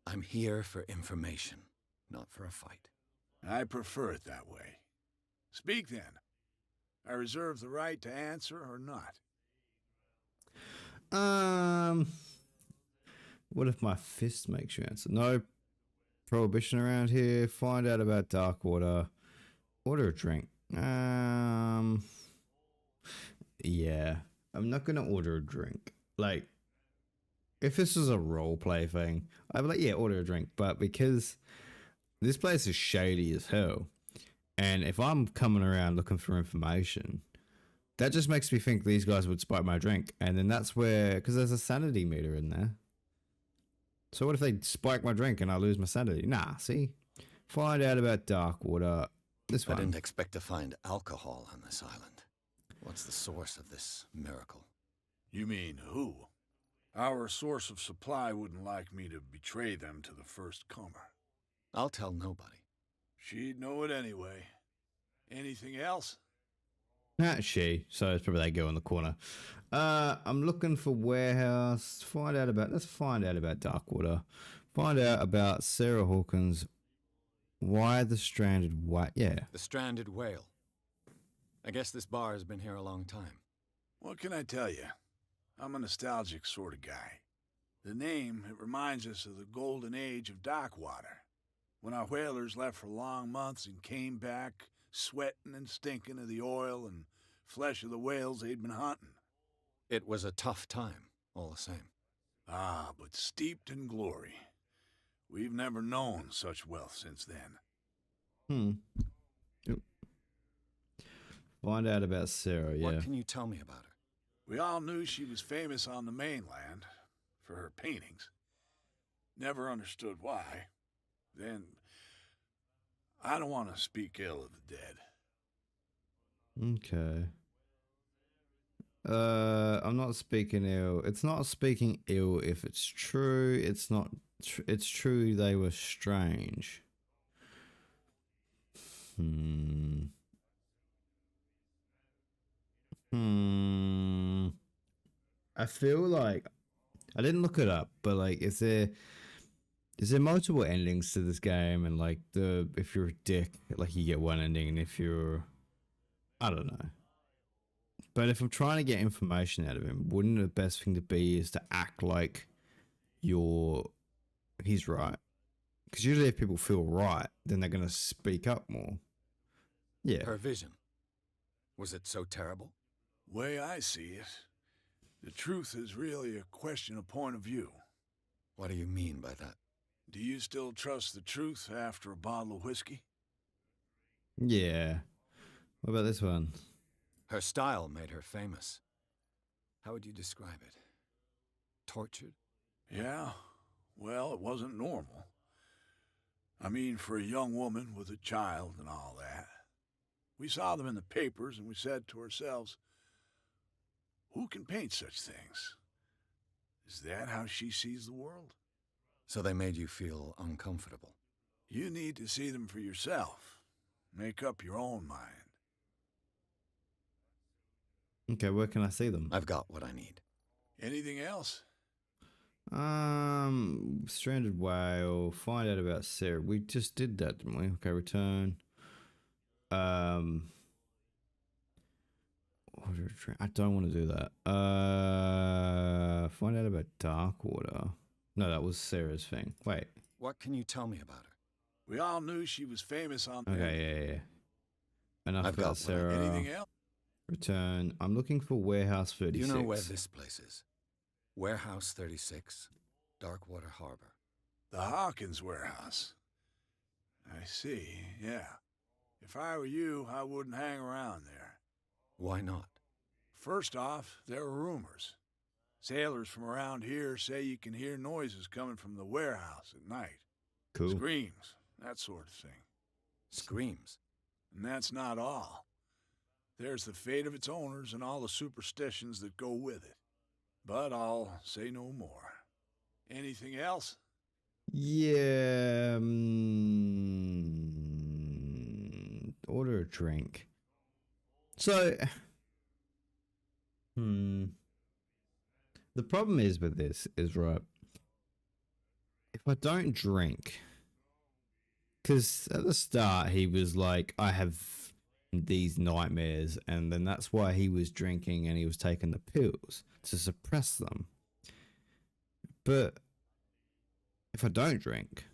I'm here for information, not for a fight. I prefer it that way. Speak then. I reserve the right to answer or not. What if my fist makes you answer? No prohibition around here. Find out about Darkwater. Order a drink. Yeah. I'm not gonna order a drink. Like, if this was a roleplay thing, I'd be like, yeah, order a drink. But because this place is shady as hell, and if I'm coming around looking for information, that just makes me think these guys would spike my drink. And then that's where, because there's a sanity meter in there. So what if they spike my drink and I lose my sanity? Nah, see? Find out about Darkwater. This one. I didn't expect to find alcohol on this island. What's the source of this miracle? You mean who? Our source of supply wouldn't like me to betray them to the first comer. I'll tell nobody. She'd know it anyway. Anything else? Not she, so it's probably that girl in the corner. I'm looking for warehouse. Let's find out about Darkwater. Find out about Sarah Hawkins. Why the stranded white? Yeah. The stranded whale. I guess this bar has been here a long time. What can I tell you? I'm a nostalgic sort of guy. The name, it reminds us of the golden age of Darkwater, when our whalers left for long months and came back sweating and stinking of the oil and flesh of the whales they'd been hunting. It was a tough time, all the same. Ah, but steeped in glory. We've never known such wealth since then. Yep. Find out about Sarah, yeah. What can you tell me about her? We all knew she was famous on the mainland for her paintings. Never understood why. Then, I don't want to speak ill of the dead. Okay. I'm not speaking ill. It's not speaking ill if it's true. It's not. It's true they were strange. I feel like I didn't look it up, but like, is there multiple endings to this game? And like, if you're a dick, like you get one ending, and if you're, I don't know. But if I'm trying to get information out of him, wouldn't the best thing to be is to act like he's right? Because usually if people feel right, then they're going to speak up more. Yeah. Her vision. Was it so terrible? Way I see it, the truth is really a question of point of view. What do you mean by that? Do you still trust the truth after a bottle of whiskey? Yeah. What about this one? Her style made her famous. How would you describe it? Tortured? Yeah. Well, it wasn't normal. I mean, for a young woman with a child and all that. We saw them in the papers and we said to ourselves, who can paint such things? Is that how she sees the world? So they made you feel uncomfortable? You need to see them for yourself. Make up your own mind. Okay, where can I see them? I've got what I need. Anything else? Stranded whale. Find out about Sarah. We just did that, didn't we? Okay, return. I don't want to do that. Find out about Darkwater. No, that was Sarah's thing. Wait. What can you tell me about her? We all knew she was famous on... Okay, yeah. Enough I've about got Sarah. Anything else? Return. I'm looking for Warehouse 36. You know where this place is? Warehouse 36, Darkwater Harbor. The Hawkins warehouse. I see, yeah. If I were you, I wouldn't hang around there. Why not? First off, there are rumors. Sailors from around here say you can hear noises coming from the warehouse at night. Cool. Screams, that sort of thing. Screams? And that's not all. There's the fate of its owners and all the superstitions that go with it. But I'll say no more. Anything else? Yeah. Order a drink. So, the problem is with this is, right, if I don't drink, because at the start he was like, I have these nightmares, and then that's why he was drinking and he was taking the pills to suppress them. But if I don't drink,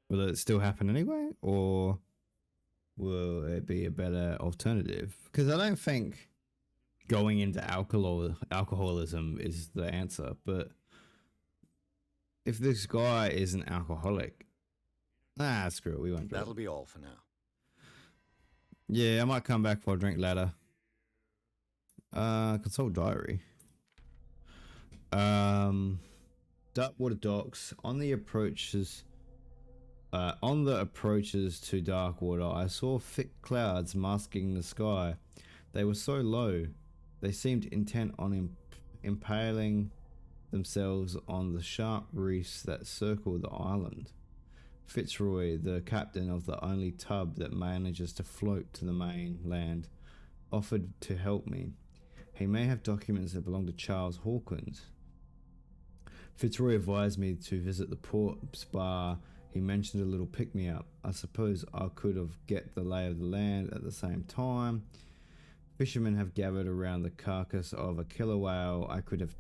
will it still happen anyway, or will it be a better alternative? Because I don't think going into alcoholism is the answer. But if this guy is an alcoholic, screw it, we won't. That'll be all for now. Yeah, I might come back for a drink later. Consult diary. Darkwater docks. On the approaches to Darkwater, I saw thick clouds masking the sky. They were so low, they seemed intent on impaling themselves on the sharp reefs that circle the island. Fitzroy, the captain of the only tub that manages to float to the mainland, offered to help me. He may have documents that belong to Charles Hawkins. Fitzroy advised me to visit the port's bar. He mentioned a little pick-me-up. I suppose I could have get the lay of the land at the same time. Fishermen have gathered around the carcass of a killer whale. I could have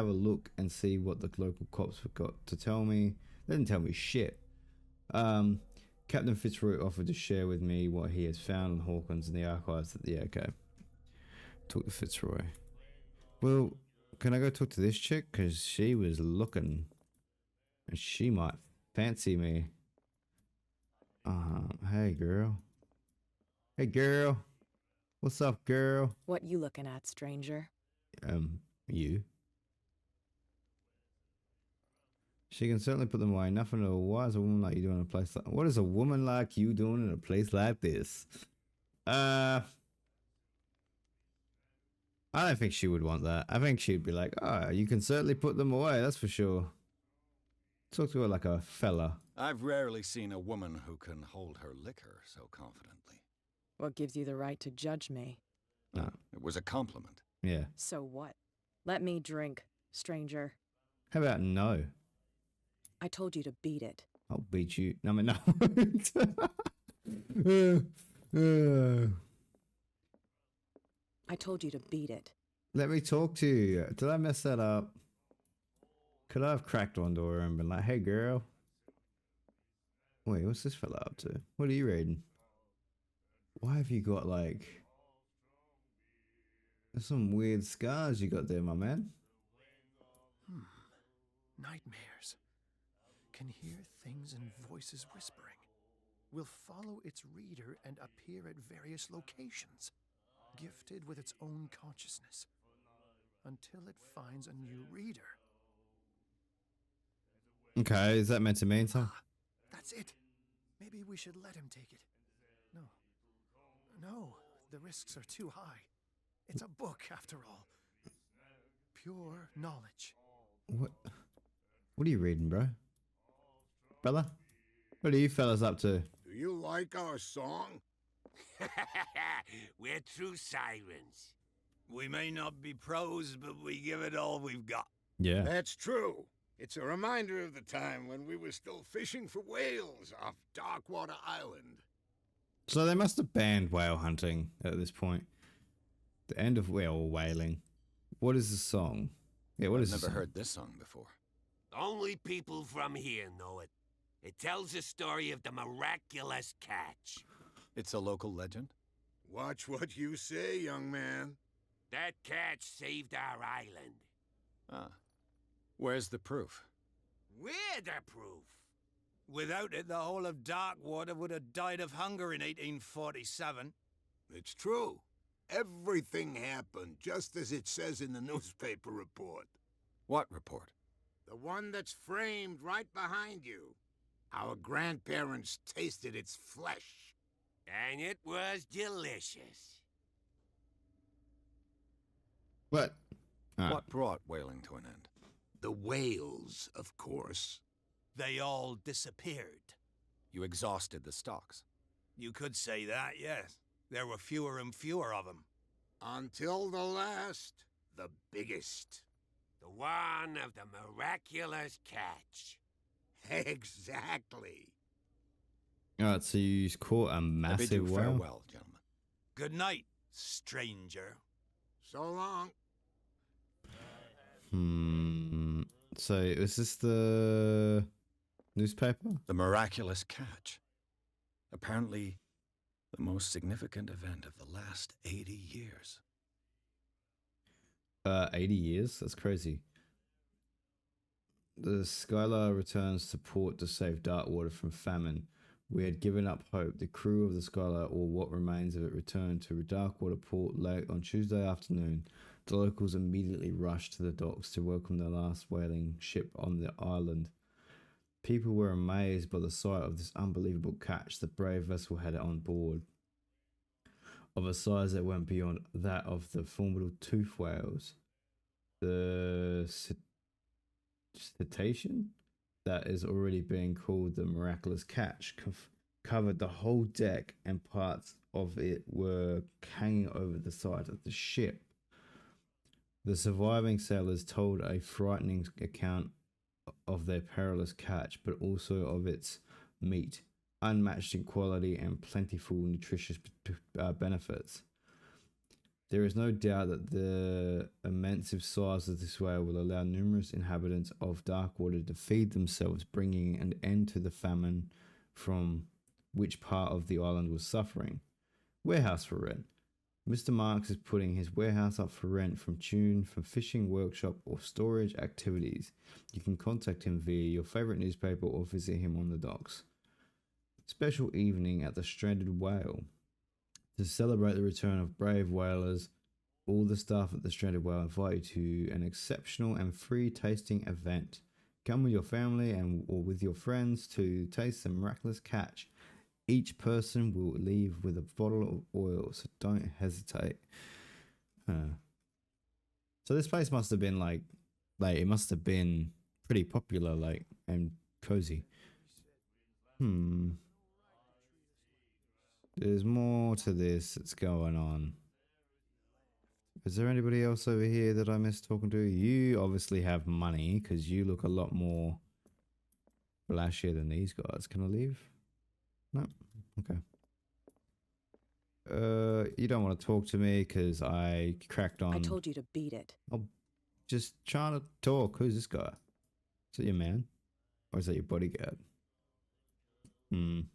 a look and see what the local cops forgot to tell me. They didn't tell me shit. Captain Fitzroy offered to share with me what he has found on Hawkins in the archives. Yeah, okay. Talk to Fitzroy. Well, can I go talk to this chick? Because she was looking. And she might fancy me. Hey, girl. Hey, girl. What's up, girl? What you looking at, stranger? You. She can certainly put them away. Nothing at all. Why is a woman like you doing in a place like... What is a woman like you doing in a place like this? I don't think she would want that. I think she'd be like, oh, you can certainly put them away, that's for sure. Talk to her like a fella. I've rarely seen a woman who can hold her liquor so confidently. What gives you the right to judge me? No. It was a compliment. Yeah. So what? Let me drink, stranger. How about no? I told you to beat it. I'll beat you. No, I mean, no. I told you to beat it. Let me talk to you. Did I mess that up? Could I have cracked one door and been like, hey, girl? Wait, what's this fella up to? What are you reading? Why have you got, like... There's some weird scars you got there, my man. Nightmares. Can hear things and voices whispering. Will follow its reader and appear at various locations. Gifted with its own consciousness. Until it finds a new reader. Okay, is that meant to mean something? That's it. Maybe we should let him take it. No, the risks are too high. It's a book, after all. Pure knowledge. What are you reading, bro? Brother? What are you fellas up to? Do you like our song? We're true sirens. We may not be pros, but we give it all we've got. Yeah. That's true. It's a reminder of the time when we were still fishing for whales off Darkwater Island. So they must have banned whale hunting at this point. The end of whaling. What is the song? Yeah, what is I've the never song? heard this song before. Only people from here know it. It tells the story of the miraculous catch. It's a local legend? Watch what you say, young man. That catch saved our island. Ah. Where's the proof? We're the proof. Without it, the whole of Darkwater would have died of hunger in 1847. It's true. Everything happened just as it says in the newspaper report. What report? The one that's framed right behind you. Our grandparents tasted its flesh. And it was delicious. What? What brought whaling to an end? The whales, of course. They all disappeared. You exhausted the stocks. You could say that, yes. There were fewer and fewer of them. Until the last, the biggest. The one of the miraculous catch. Exactly. Alright, so you caught a I bid massive you whale? farewell, gentlemen. Good night, stranger. So long. So is this the newspaper? The miraculous catch. Apparently, the most significant event of the last 80 years. 80 years? That's crazy. The Skylar returns to port to save Darkwater from famine. We had given up hope. The crew of the Skylar, or what remains of it, returned to Darkwater port late on Tuesday afternoon. The locals immediately rushed to the docks to welcome the last whaling ship on the island. People were amazed by the sight of this unbelievable catch the brave vessel had on board, of a size that went beyond that of the formidable tooth whales. The cetacean that is already being called the miraculous catch covered the whole deck, and parts of it were hanging over the side of the ship. The surviving sailors told a frightening account of their perilous catch, but also of its meat, unmatched in quality and plentiful nutritious benefits. There is no doubt that the immense size of this whale will allow numerous inhabitants of Darkwater to feed themselves, bringing an end to the famine from which part of the island was suffering. Warehouse for rent. Mr. Marks is putting his warehouse up for rent from fishing workshop or storage activities. You can contact him via your favorite newspaper or visit him on the docks. Special evening at the Stranded Whale. To celebrate the return of brave whalers, all the staff at the Stranded Whale invite you to an exceptional and free tasting event. Come with your family or with your friends to taste the miraculous catch. Each person will leave with a bottle of oil, so don't hesitate. So this place must have been like it must have been pretty popular, and cozy. There's more to this that's going on. Is there anybody else over here that I missed talking to? You obviously have money because you look a lot more flashier than these guys. Can I leave? No. Okay. You don't want to talk to me because I cracked on. I told you to beat it. I'm just trying to talk. Who's this guy? Is that your man? Or is that your bodyguard? I'm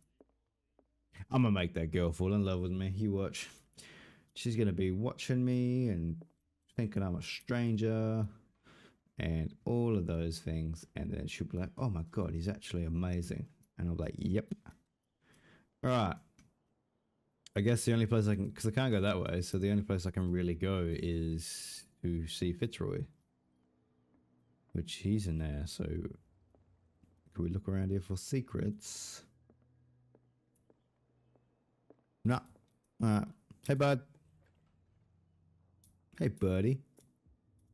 gonna make that girl fall in love with me. You watch. She's gonna be watching me and thinking I'm a stranger and all of those things. And then she'll be like, oh my God, he's actually amazing. And I'm like, yep. All right. I guess the only place I can, because I can't go that way, so the only place I can really go is to see Fitzroy. Which he's in there, so can we look around here for secrets? No. Alright. Hey, bud. Hey, buddy.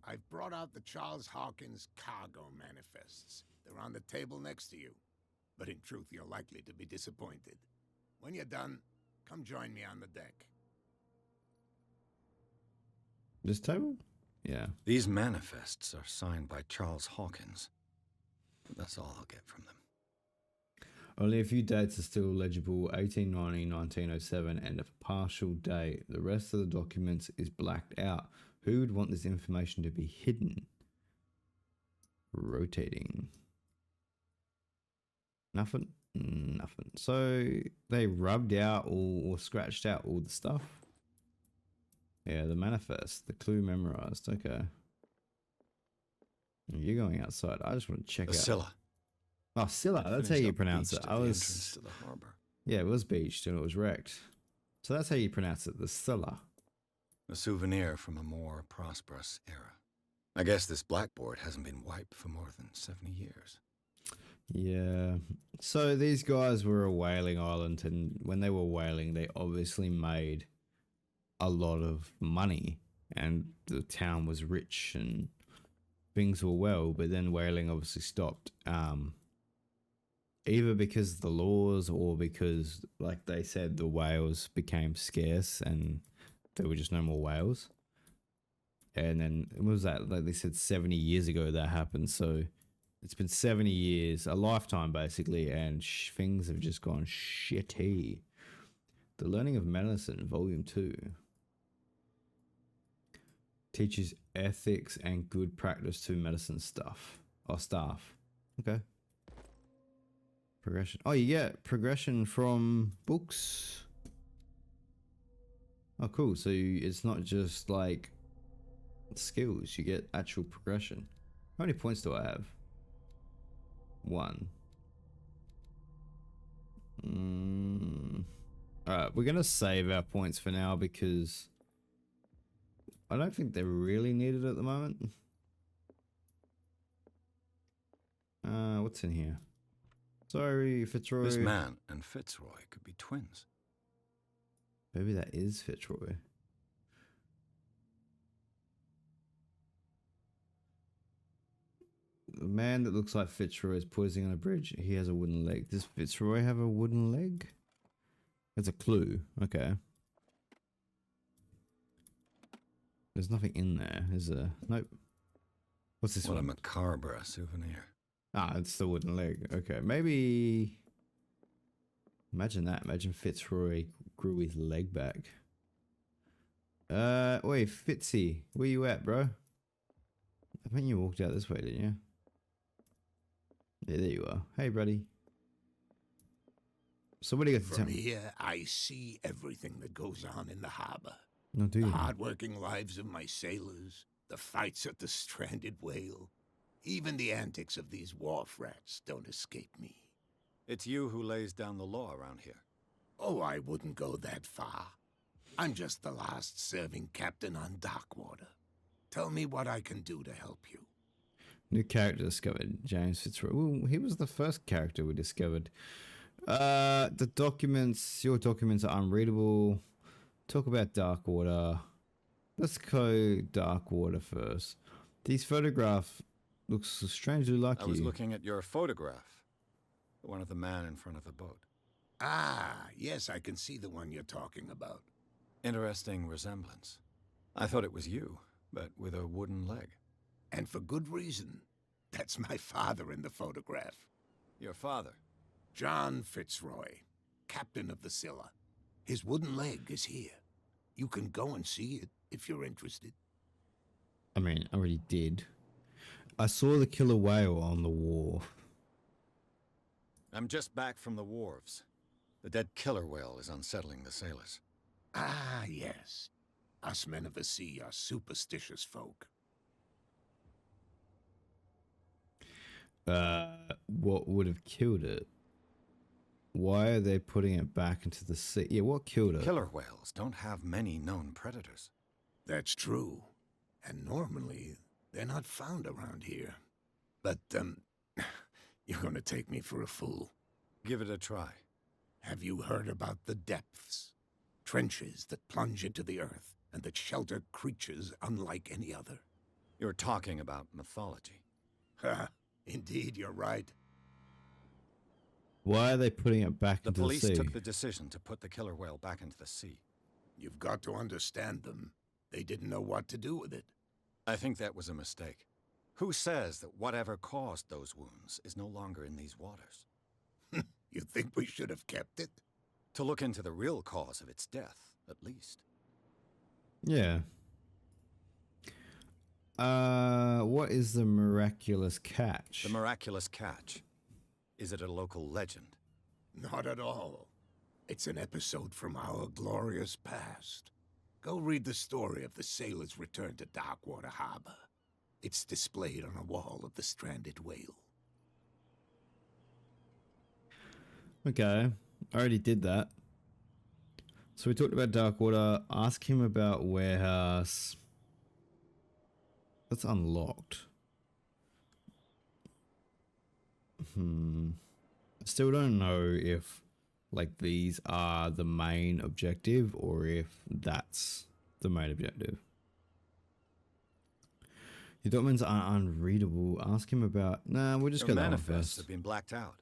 I've brought out the Charles Hawkins cargo manifests. They're on the table next to you. But in truth, you're likely to be disappointed. When you're done, come join me on the deck. This table? Yeah. These manifests are signed by Charles Hawkins. That's all I'll get from them. Only a few dates are still legible, 1890, 1907, and a partial date. The rest of the documents is blacked out. Who would want this information to be hidden? Rotating. Nothing? Nothing. So they rubbed out or scratched out all the stuff? Yeah, the manifest, the clue memorized. Okay. You're going outside. I just want to check out. Scylla. Oh, Scylla. That's how you pronounce it. I was. To the harbor. Yeah, it was beached and it was wrecked. So that's how you pronounce it, the Scylla. A souvenir from a more prosperous era. I guess this blackboard hasn't been wiped for more than 70 years. Yeah. So these guys were a whaling island, and when they were whaling, they obviously made a lot of money, and the town was rich and things were well, but then whaling obviously stopped. Either because of the laws or because, like they said, the whales became scarce and there were just no more whales. And then, what was that? Like they said 70 years ago that happened. So it's been 70 years, a lifetime basically, and things have just gone shitty. The Learning of Medicine, Volume 2. Teaches ethics and good practice to medicine staff. Okay. Progression. Oh, you get progression from books. Oh, cool. So it's not just like skills. You get actual progression. How many points do I have? 1. Alright, we're going to save our points for now because I don't think they're really needed at the moment. What's in here? Sorry, Fitzroy. This man and Fitzroy could be twins. Maybe that is Fitzroy. The man that looks like Fitzroy is poising on a bridge. He has a wooden leg. Does Fitzroy have a wooden leg? That's a clue. Okay. There's nothing in there, is there? Nope. What's this one? What a macabre souvenir. Ah, it's the wooden leg. Okay, maybe... Imagine that. Imagine Fitzroy grew his leg back. Wait, Fitzy, where you at, bro? I think you walked out this way, didn't you? Yeah, there you are. Hey, buddy. So what do you got to tell From me? here, I see everything that goes on in the harbor. No, do The you? hard-working lives of my sailors, the fights at the stranded whale, even the antics of these wharf rats don't escape me. It's you who lays down the law around here. Oh, I wouldn't go that far. I'm just the last serving captain on Darkwater. Tell me what I can do to help you. New character discovered. James Fitzroy. Ooh, he was the first character we discovered. The documents. Your documents are unreadable. Talk about Darkwater. Let's go Darkwater first. These photographs looks strangely like I was looking at your photograph. The one of the man in front of the boat. Ah, yes, I can see the one you're talking about. Interesting resemblance. I thought it was you, but with a wooden leg. And for good reason. That's my father in the photograph. Your father? John Fitzroy, captain of the Scylla. His wooden leg is here. You can go and see it if you're interested. I mean, I already did. I saw the killer whale on the wharf. I'm just back from the wharves. The dead killer whale is unsettling the sailors. Ah, yes. Us men of the sea are superstitious folk. What would have killed it? Why are they putting it back into the sea? Yeah, what killed it? Killer whales don't have many known predators. That's true. And normally, they're not found around here. But, you're gonna take me for a fool. Give it a try. Have you heard about the depths? Trenches that plunge into the earth and that shelter creatures unlike any other. You're talking about mythology. Ha! Indeed, you're right. Why are they putting it back into the sea? The police took the decision to put the killer whale back into the sea. You've got to understand them. They didn't know what to do with it. I think that was a mistake. Who says that whatever caused those wounds is no longer in these waters? You think we should have kept it? To look into the real cause of its death, at least. Yeah. What is the miraculous catch? The miraculous catch. Is it a local legend? Not at all. It's an episode from our glorious past. Go read the story of the sailor's return to Darkwater Harbor. It's displayed on a wall of the stranded whale. Okay, I already did that. So we talked about Darkwater. Ask him about warehouse. That's unlocked. Still don't know if like these are the main objective or if that's the main objective. Your documents are unreadable. Ask him about. Nah, we'll just Your go that one manifests first. have been blacked out.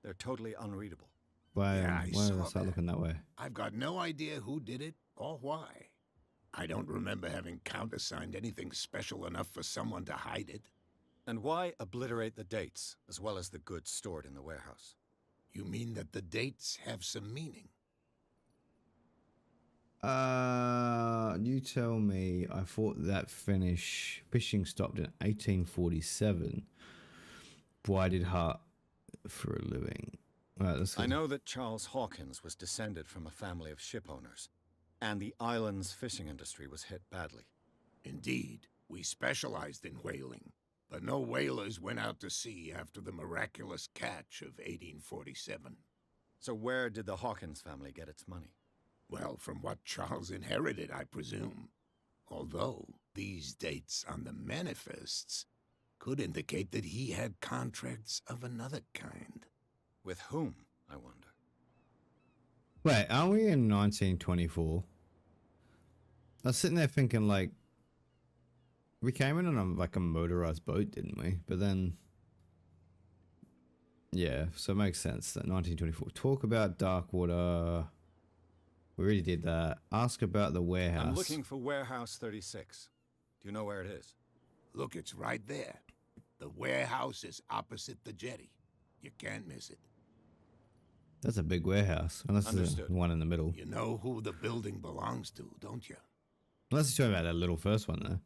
They're totally unreadable. Why I why saw did I start that. looking that way? I've got no idea who did it or why. I don't remember having countersigned anything special enough for someone to hide it. And why obliterate the dates, as well as the goods stored in the warehouse? You mean that the dates have some meaning? You tell me. I thought that fishing stopped in 1847. Why did Hart for a living? I know that Charles Hawkins was descended from a family of ship owners, and the island's fishing industry was hit badly. Indeed, we specialized in whaling, but no whalers went out to sea after the miraculous catch of 1847. So where did the Hawkins family get its money? Well, from what Charles inherited, I presume. Although these dates on the manifests could indicate that he had contracts of another kind. With whom, I wonder? Wait, are we in 1924? I was sitting there thinking, like, we came in on a motorized boat, didn't we? But then, yeah, so it makes sense that 1924. Talk about Darkwater. We already did that. Ask about the warehouse. I'm looking for Warehouse 36. Do you know where it is? Look, it's right there. The warehouse is opposite the jetty. You can't miss it. That's a big warehouse. Unless there's Understood. one in the middle. You know who the building belongs to, don't you? Unless you're talking about that little first one,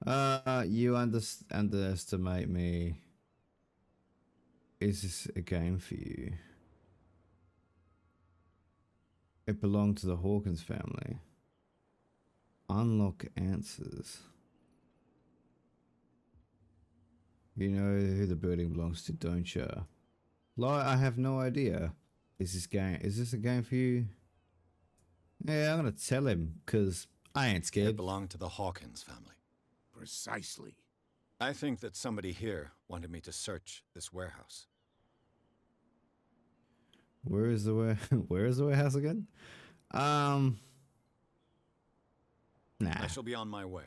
though. You underestimate me. Is this a game for you? It belonged to the Hawkins family. Unlock answers. You know who the building belongs to, don't you? Lie, I have no idea. Is this a game for you? Yeah, I'm gonna tell him, cause I ain't scared. It belonged to the Hawkins family. Precisely. I think that somebody here wanted me to search this warehouse. Where is the warehouse again? Nah. I shall be on my way.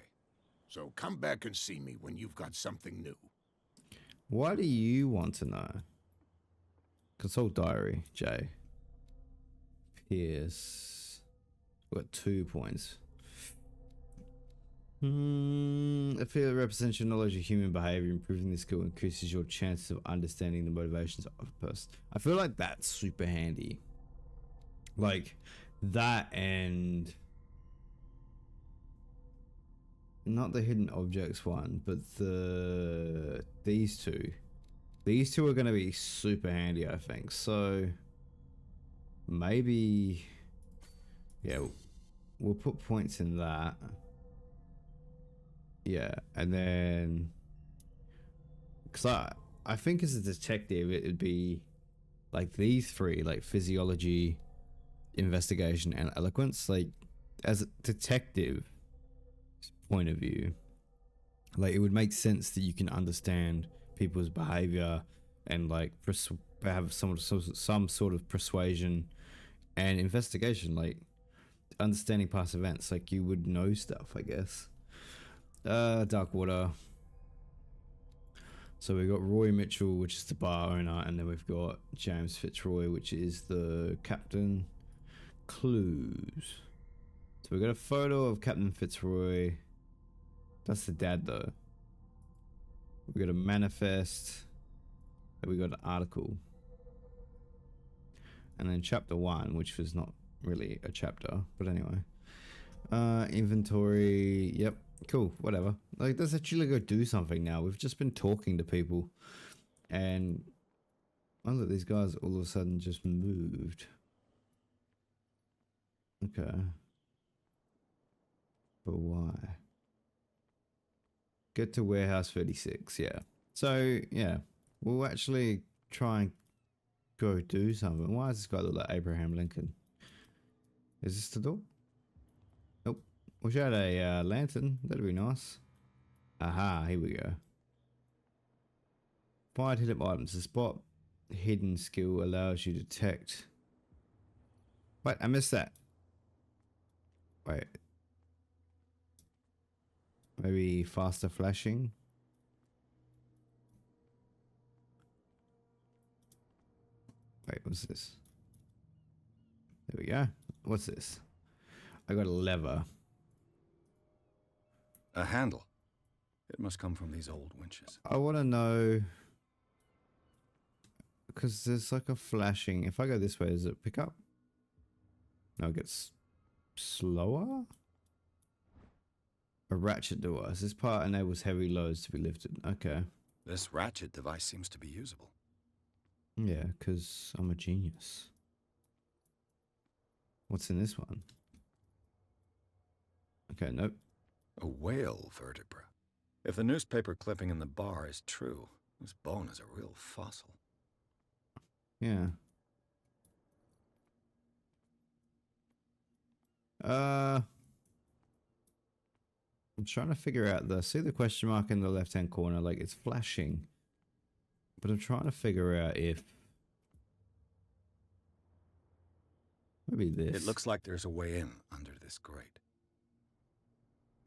So come back and see me when you've got something new. Why do you want to know? Consult diary, Jay. Pierce. We've got 2 points. A field that represents your knowledge of human behavior. Improving this skill increases your chances of understanding the motivations of a person. I feel like that's super handy. Like that, and not the hidden objects one, but these two. These two are going to be super handy, I think. So maybe, yeah, we'll put points in that. Yeah, and then, because I think as a detective, it would be like these three, like physiology, investigation, and eloquence. Like, as a detective point of view, like it would make sense that you can understand people's behavior and like have some sort of persuasion and investigation, like understanding past events. Like you would know stuff, I guess. Darkwater. So we've got Roy Mitchell, which is the bar owner, and then we've got James Fitzroy, which is the captain. Clues. So we've got a photo of Captain Fitzroy. That's the dad, though. We've got a manifest. And we got an article. And then chapter 1, which was not really a chapter, but anyway. Inventory. Yep. Cool, whatever. Like, let's actually go do something now. We've just been talking to people, and oh look, these guys all of a sudden just moved. Okay, but why? Get to warehouse 36. Yeah. So yeah, we'll actually try and go do something. Why does this guy look like Abraham Lincoln? Is this the door? Nope. Wish I had a lantern. That'd be nice. Aha, here we go. Find hidden items. The spot hidden skill allows you to detect. Wait, I missed that. Wait. Maybe faster flashing. Wait, what's this? There we go. What's this? I got a lever. A handle. It must come from these old winches. I want to know, because there's like a flashing. If I go this way, does it pick up? No, it gets slower. A ratchet device. This part enables heavy loads to be lifted. Okay. This ratchet device seems to be usable. Yeah, because I'm a genius. What's in this one? Okay, nope. A whale vertebra. If the newspaper clipping in the bar is true, this bone is a real fossil. Yeah. I'm trying to figure out see the question mark in the left-hand corner, like it's flashing. But I'm trying to figure out if maybe this. It looks like there's a way in under this grate.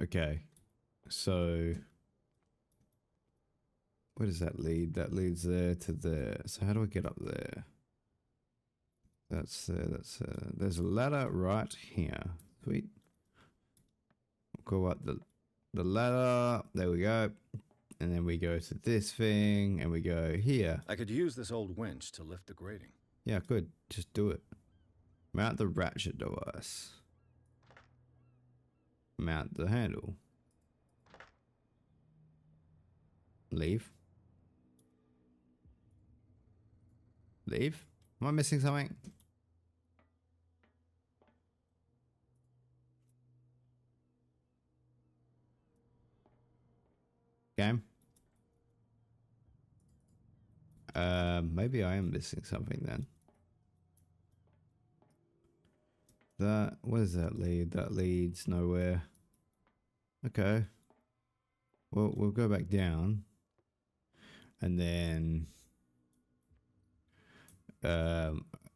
Okay. So where does that lead? That leads there to there. So how do I get up there? That's there's a ladder right here. Sweet. Go up the ladder. There we go. And then we go to this thing and we go here. I could use this old winch to lift the grating. Yeah, good. Just do it. Mount the ratchet device. Mount the handle. Leave. Leave? Am I missing something? Game? Maybe I am missing something then. Where does that lead? That leads nowhere. Okay. Well, we'll go back down. And then...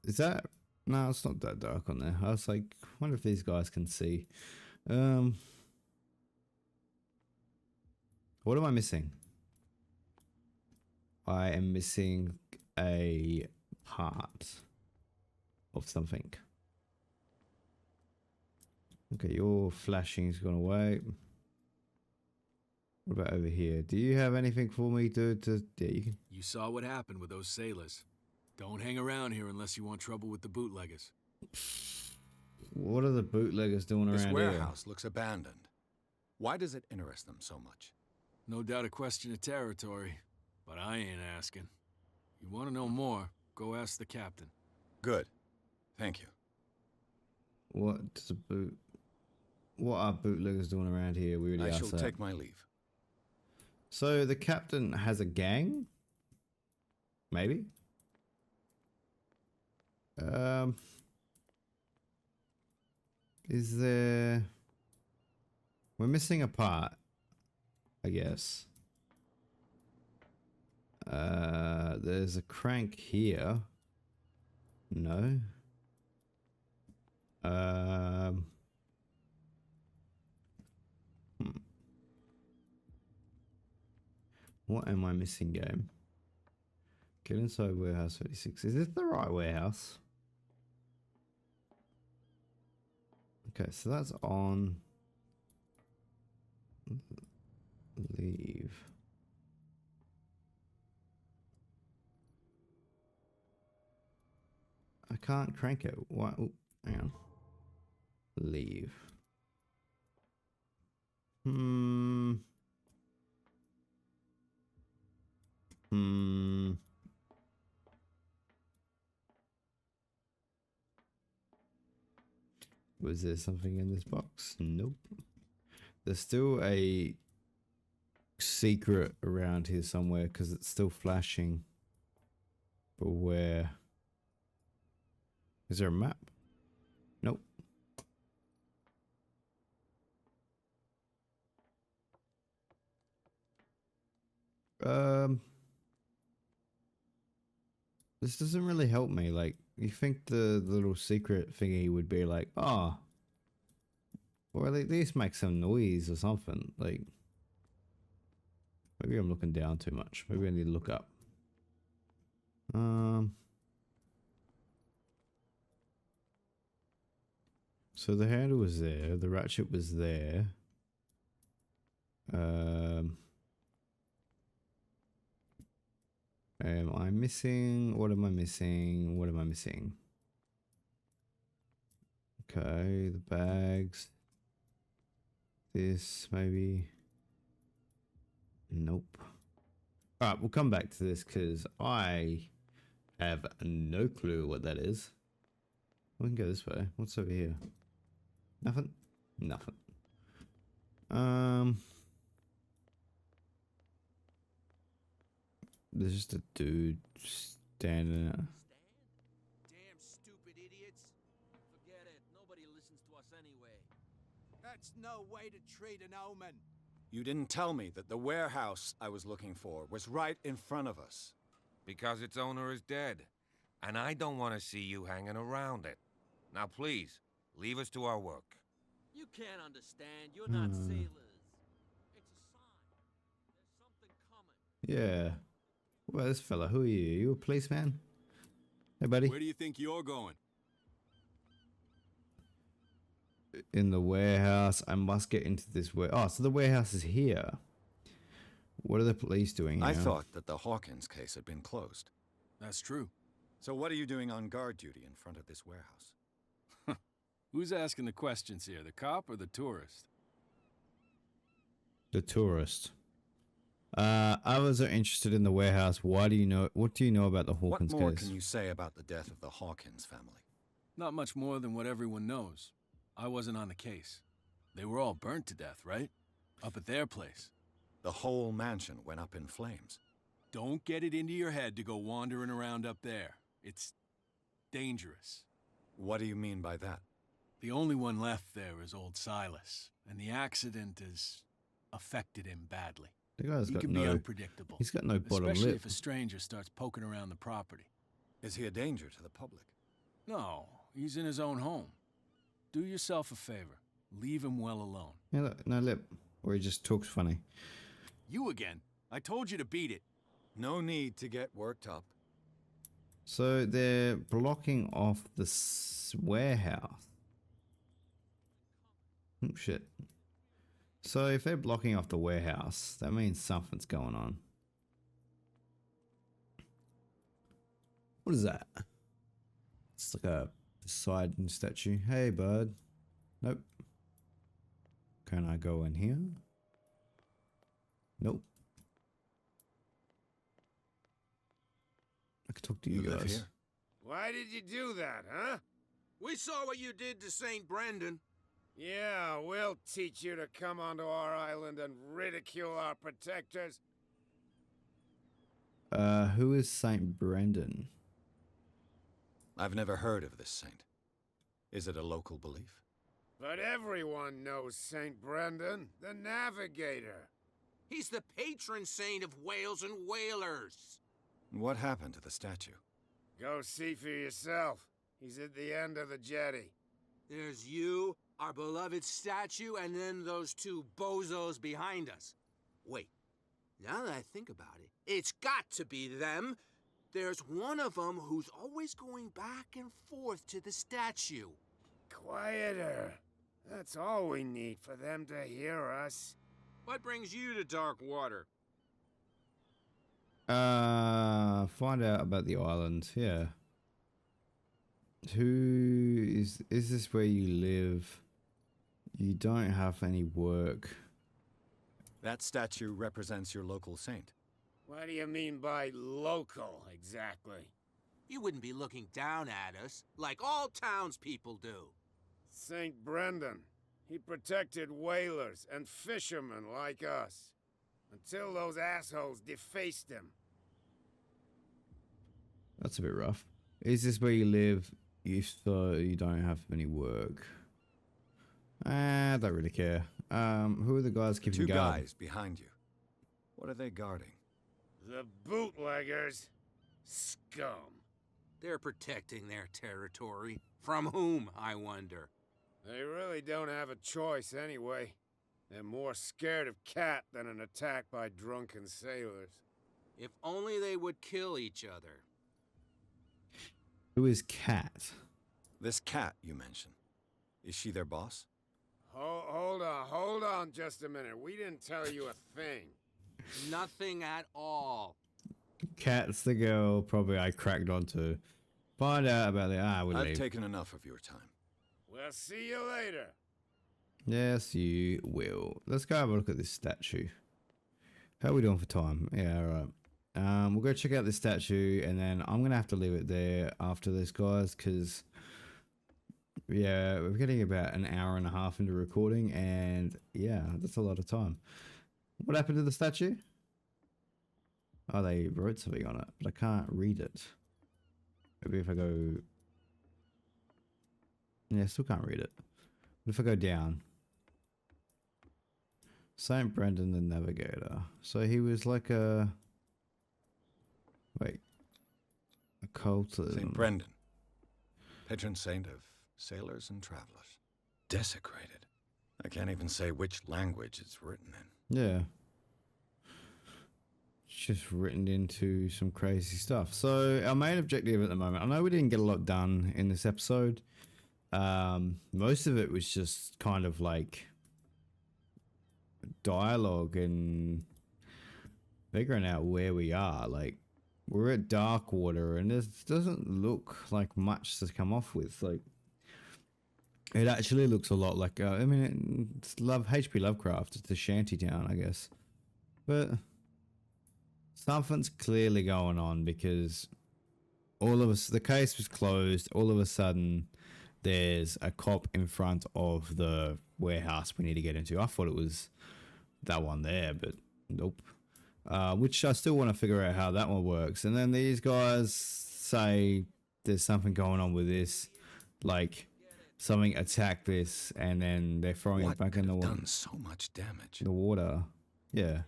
is that... No, it's not that dark on there. I was like, wonder if these guys can see. What am I missing? I am missing a part of something. Okay, your flashing's gone away. What about over here? Do you have anything for me to yeah, you can... You saw what happened with those sailors. Don't hang around here unless you want trouble with the bootleggers. What are the bootleggers doing around This here? warehouse looks abandoned. Why does it interest them so much? No doubt a question of territory, but I ain't asking. You want to know more, go ask the captain. Good. Thank you. What are bootleggers doing around here? We already I asked shall that. take my leave. So the captain has a gang? Maybe? Is there... We're missing a part, I guess. There's a crank here. No. What am I missing, game? Get inside warehouse 36. Is this the right warehouse? Okay, so that's on. Leave. I can't crank it. What? Oh, hang on. Leave. Was there something in this box? Nope. There's still a secret around here somewhere because it's still flashing. But where? Is there a map? Nope. This doesn't really help me. Like, you think the little secret thingy would be like, oh, or at least make some noise or something. Like, maybe I'm looking down too much. Maybe I need to look up. So the handle was there. The ratchet was there. Am I missing? What am I missing? What am I missing? Okay, the bags. This, maybe. Nope. Alright, we'll come back to this because I have no clue what that is. We can go this way. What's over here? Nothing? Nothing. There's just a dude standing there. Damn stupid idiots. Forget it. Nobody listens to us anyway. That's no way to treat an omen. You didn't tell me that the warehouse I was looking for was right in front of us. Because its owner is dead. And I don't want to see you hanging around it. Now please, leave us to our work. You can't understand. You're not sailors. It's a sign. There's something coming. Yeah. Well, this fella, who are you? You a policeman? Hey, buddy. Where do you think you're going? In the warehouse. I must get into this Oh, so the warehouse is here. What are the police doing here? I thought that the Hawkins case had been closed. That's true. So what are you doing on guard duty in front of this warehouse? Who's asking the questions here, the cop or the tourist? The tourist. Others are interested in the warehouse. Why do you know? What do you know about the Hawkins What more case? can you say about the death of the Hawkins family? Not much more than what everyone knows. I wasn't on the case. They were all burnt to death, right? Up at their place. The whole mansion went up in flames. Don't get it into your head to go wandering around up there. It's dangerous. What do you mean by that? The only one left there is old Silas, and the accident has affected him badly. The guy's He got can no. be unpredictable. He's got no bottom especially lip. if a stranger starts poking around the property. Is he a danger to the public? No, he's in his own home. Do yourself a favor. Leave him well alone. Yeah, look, no lip. Or he just talks funny. You again. I told you to beat it. No need to get worked up. So they're blocking off the warehouse. Oh, shit. So if they're blocking off the warehouse, that means something's going on. What is that? It's like a Poseidon statue. Hey, bud. Nope. Can I go in here? Nope. I could talk to you live guys. here? Why did you do that, huh? We saw what you did to St. Brendan. Yeah, we'll teach you to come onto our island and ridicule our protectors. Who is Saint Brendan? I've never heard of this saint. Is it a local belief? But everyone knows St. Brendan, the navigator. He's the patron saint of whales and whalers. What happened to the statue? Go see for yourself. He's at the end of the jetty. There's you, our beloved statue, and then those two bozos behind us. Wait, now that I think about it, it's got to be them. There's one of them who's always going back and forth to the statue. Quieter. That's all we need for them to hear us. What brings you to Darkwater? Find out about the island. Yeah. Who is this where you live? You don't have any work. That statue represents your local saint. What do you mean by local, exactly? You wouldn't be looking down at us, like all townspeople do. St. Brendan. He protected whalers and fishermen like us. Until those assholes defaced him. That's a bit rough. Is this where you live if you don't have any work? I don't really care. Who are the guys keeping Two guard? guys behind you. What are they guarding? The bootleggers. Scum. They're protecting their territory. From whom, I wonder? They really don't have a choice anyway. They're more scared of Cat than an attack by drunken sailors. If only they would kill each other. Who is Cat? This Cat you mentioned. Is she their boss? Hold on just a minute. We didn't tell you a thing. Nothing at all. Cat's the girl probably I cracked onto. Find out about the we'll I've leave. taken enough of your time. We'll see you later. Yes, you will. Let's go have a look at this statue. How are we doing for time? Yeah, alright. We'll go check out this statue, and then I'm gonna have to leave it there after this, guys, because yeah, we're getting about an hour and a half into recording, and yeah, that's a lot of time. What happened to the statue? Oh, they wrote something on it, but I can't read it. Maybe if I go... Yeah, I still can't read it. What if I go down? St. Brendan the Navigator. So he was like a... Wait. A cultist. St. Brendan. Patron saint of sailors and travelers. Desecrated. I can't even say which language it's written in. Yeah. It's just written into some crazy stuff. So our main objective at the moment, I know we didn't get a lot done in this episode. Most of it was just kind of like dialogue and figuring out where we are. Like, we're at Darkwater, and this doesn't look like much to come off with. Like, It actually looks a lot like, I mean, it's H.P. Lovecraft. It's a shanty town, I guess. But something's clearly going on because the case was closed. All of a sudden, there's a cop in front of the warehouse we need to get into. I thought it was that one there, but nope. Which I still want to figure out how that one works. And then these guys say there's something going on with this, like something attacked this, and then they're throwing it back in the water. Done so much damage. The water, yeah.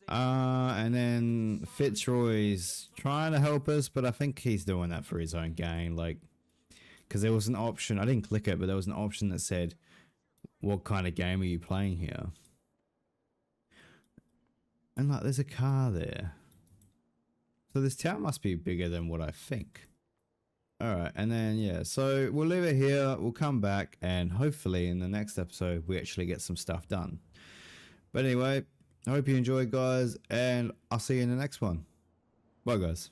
And then Fitzroy's trying to help us, but I think he's doing that for his own gain, like, because there was an option. I didn't click it, but there was an option that said, "What kind of game are you playing here?" And like, there's a car there, so this town must be bigger than what I think. All right, and then yeah, so we'll leave it here. We'll come back, and hopefully in the next episode we actually get some stuff done. But anyway, I hope you enjoyed, guys, and I'll see you in the next one. Bye, guys.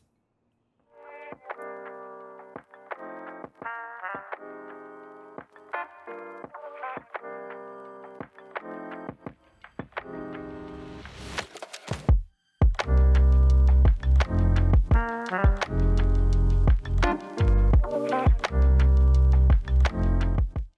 Thank you.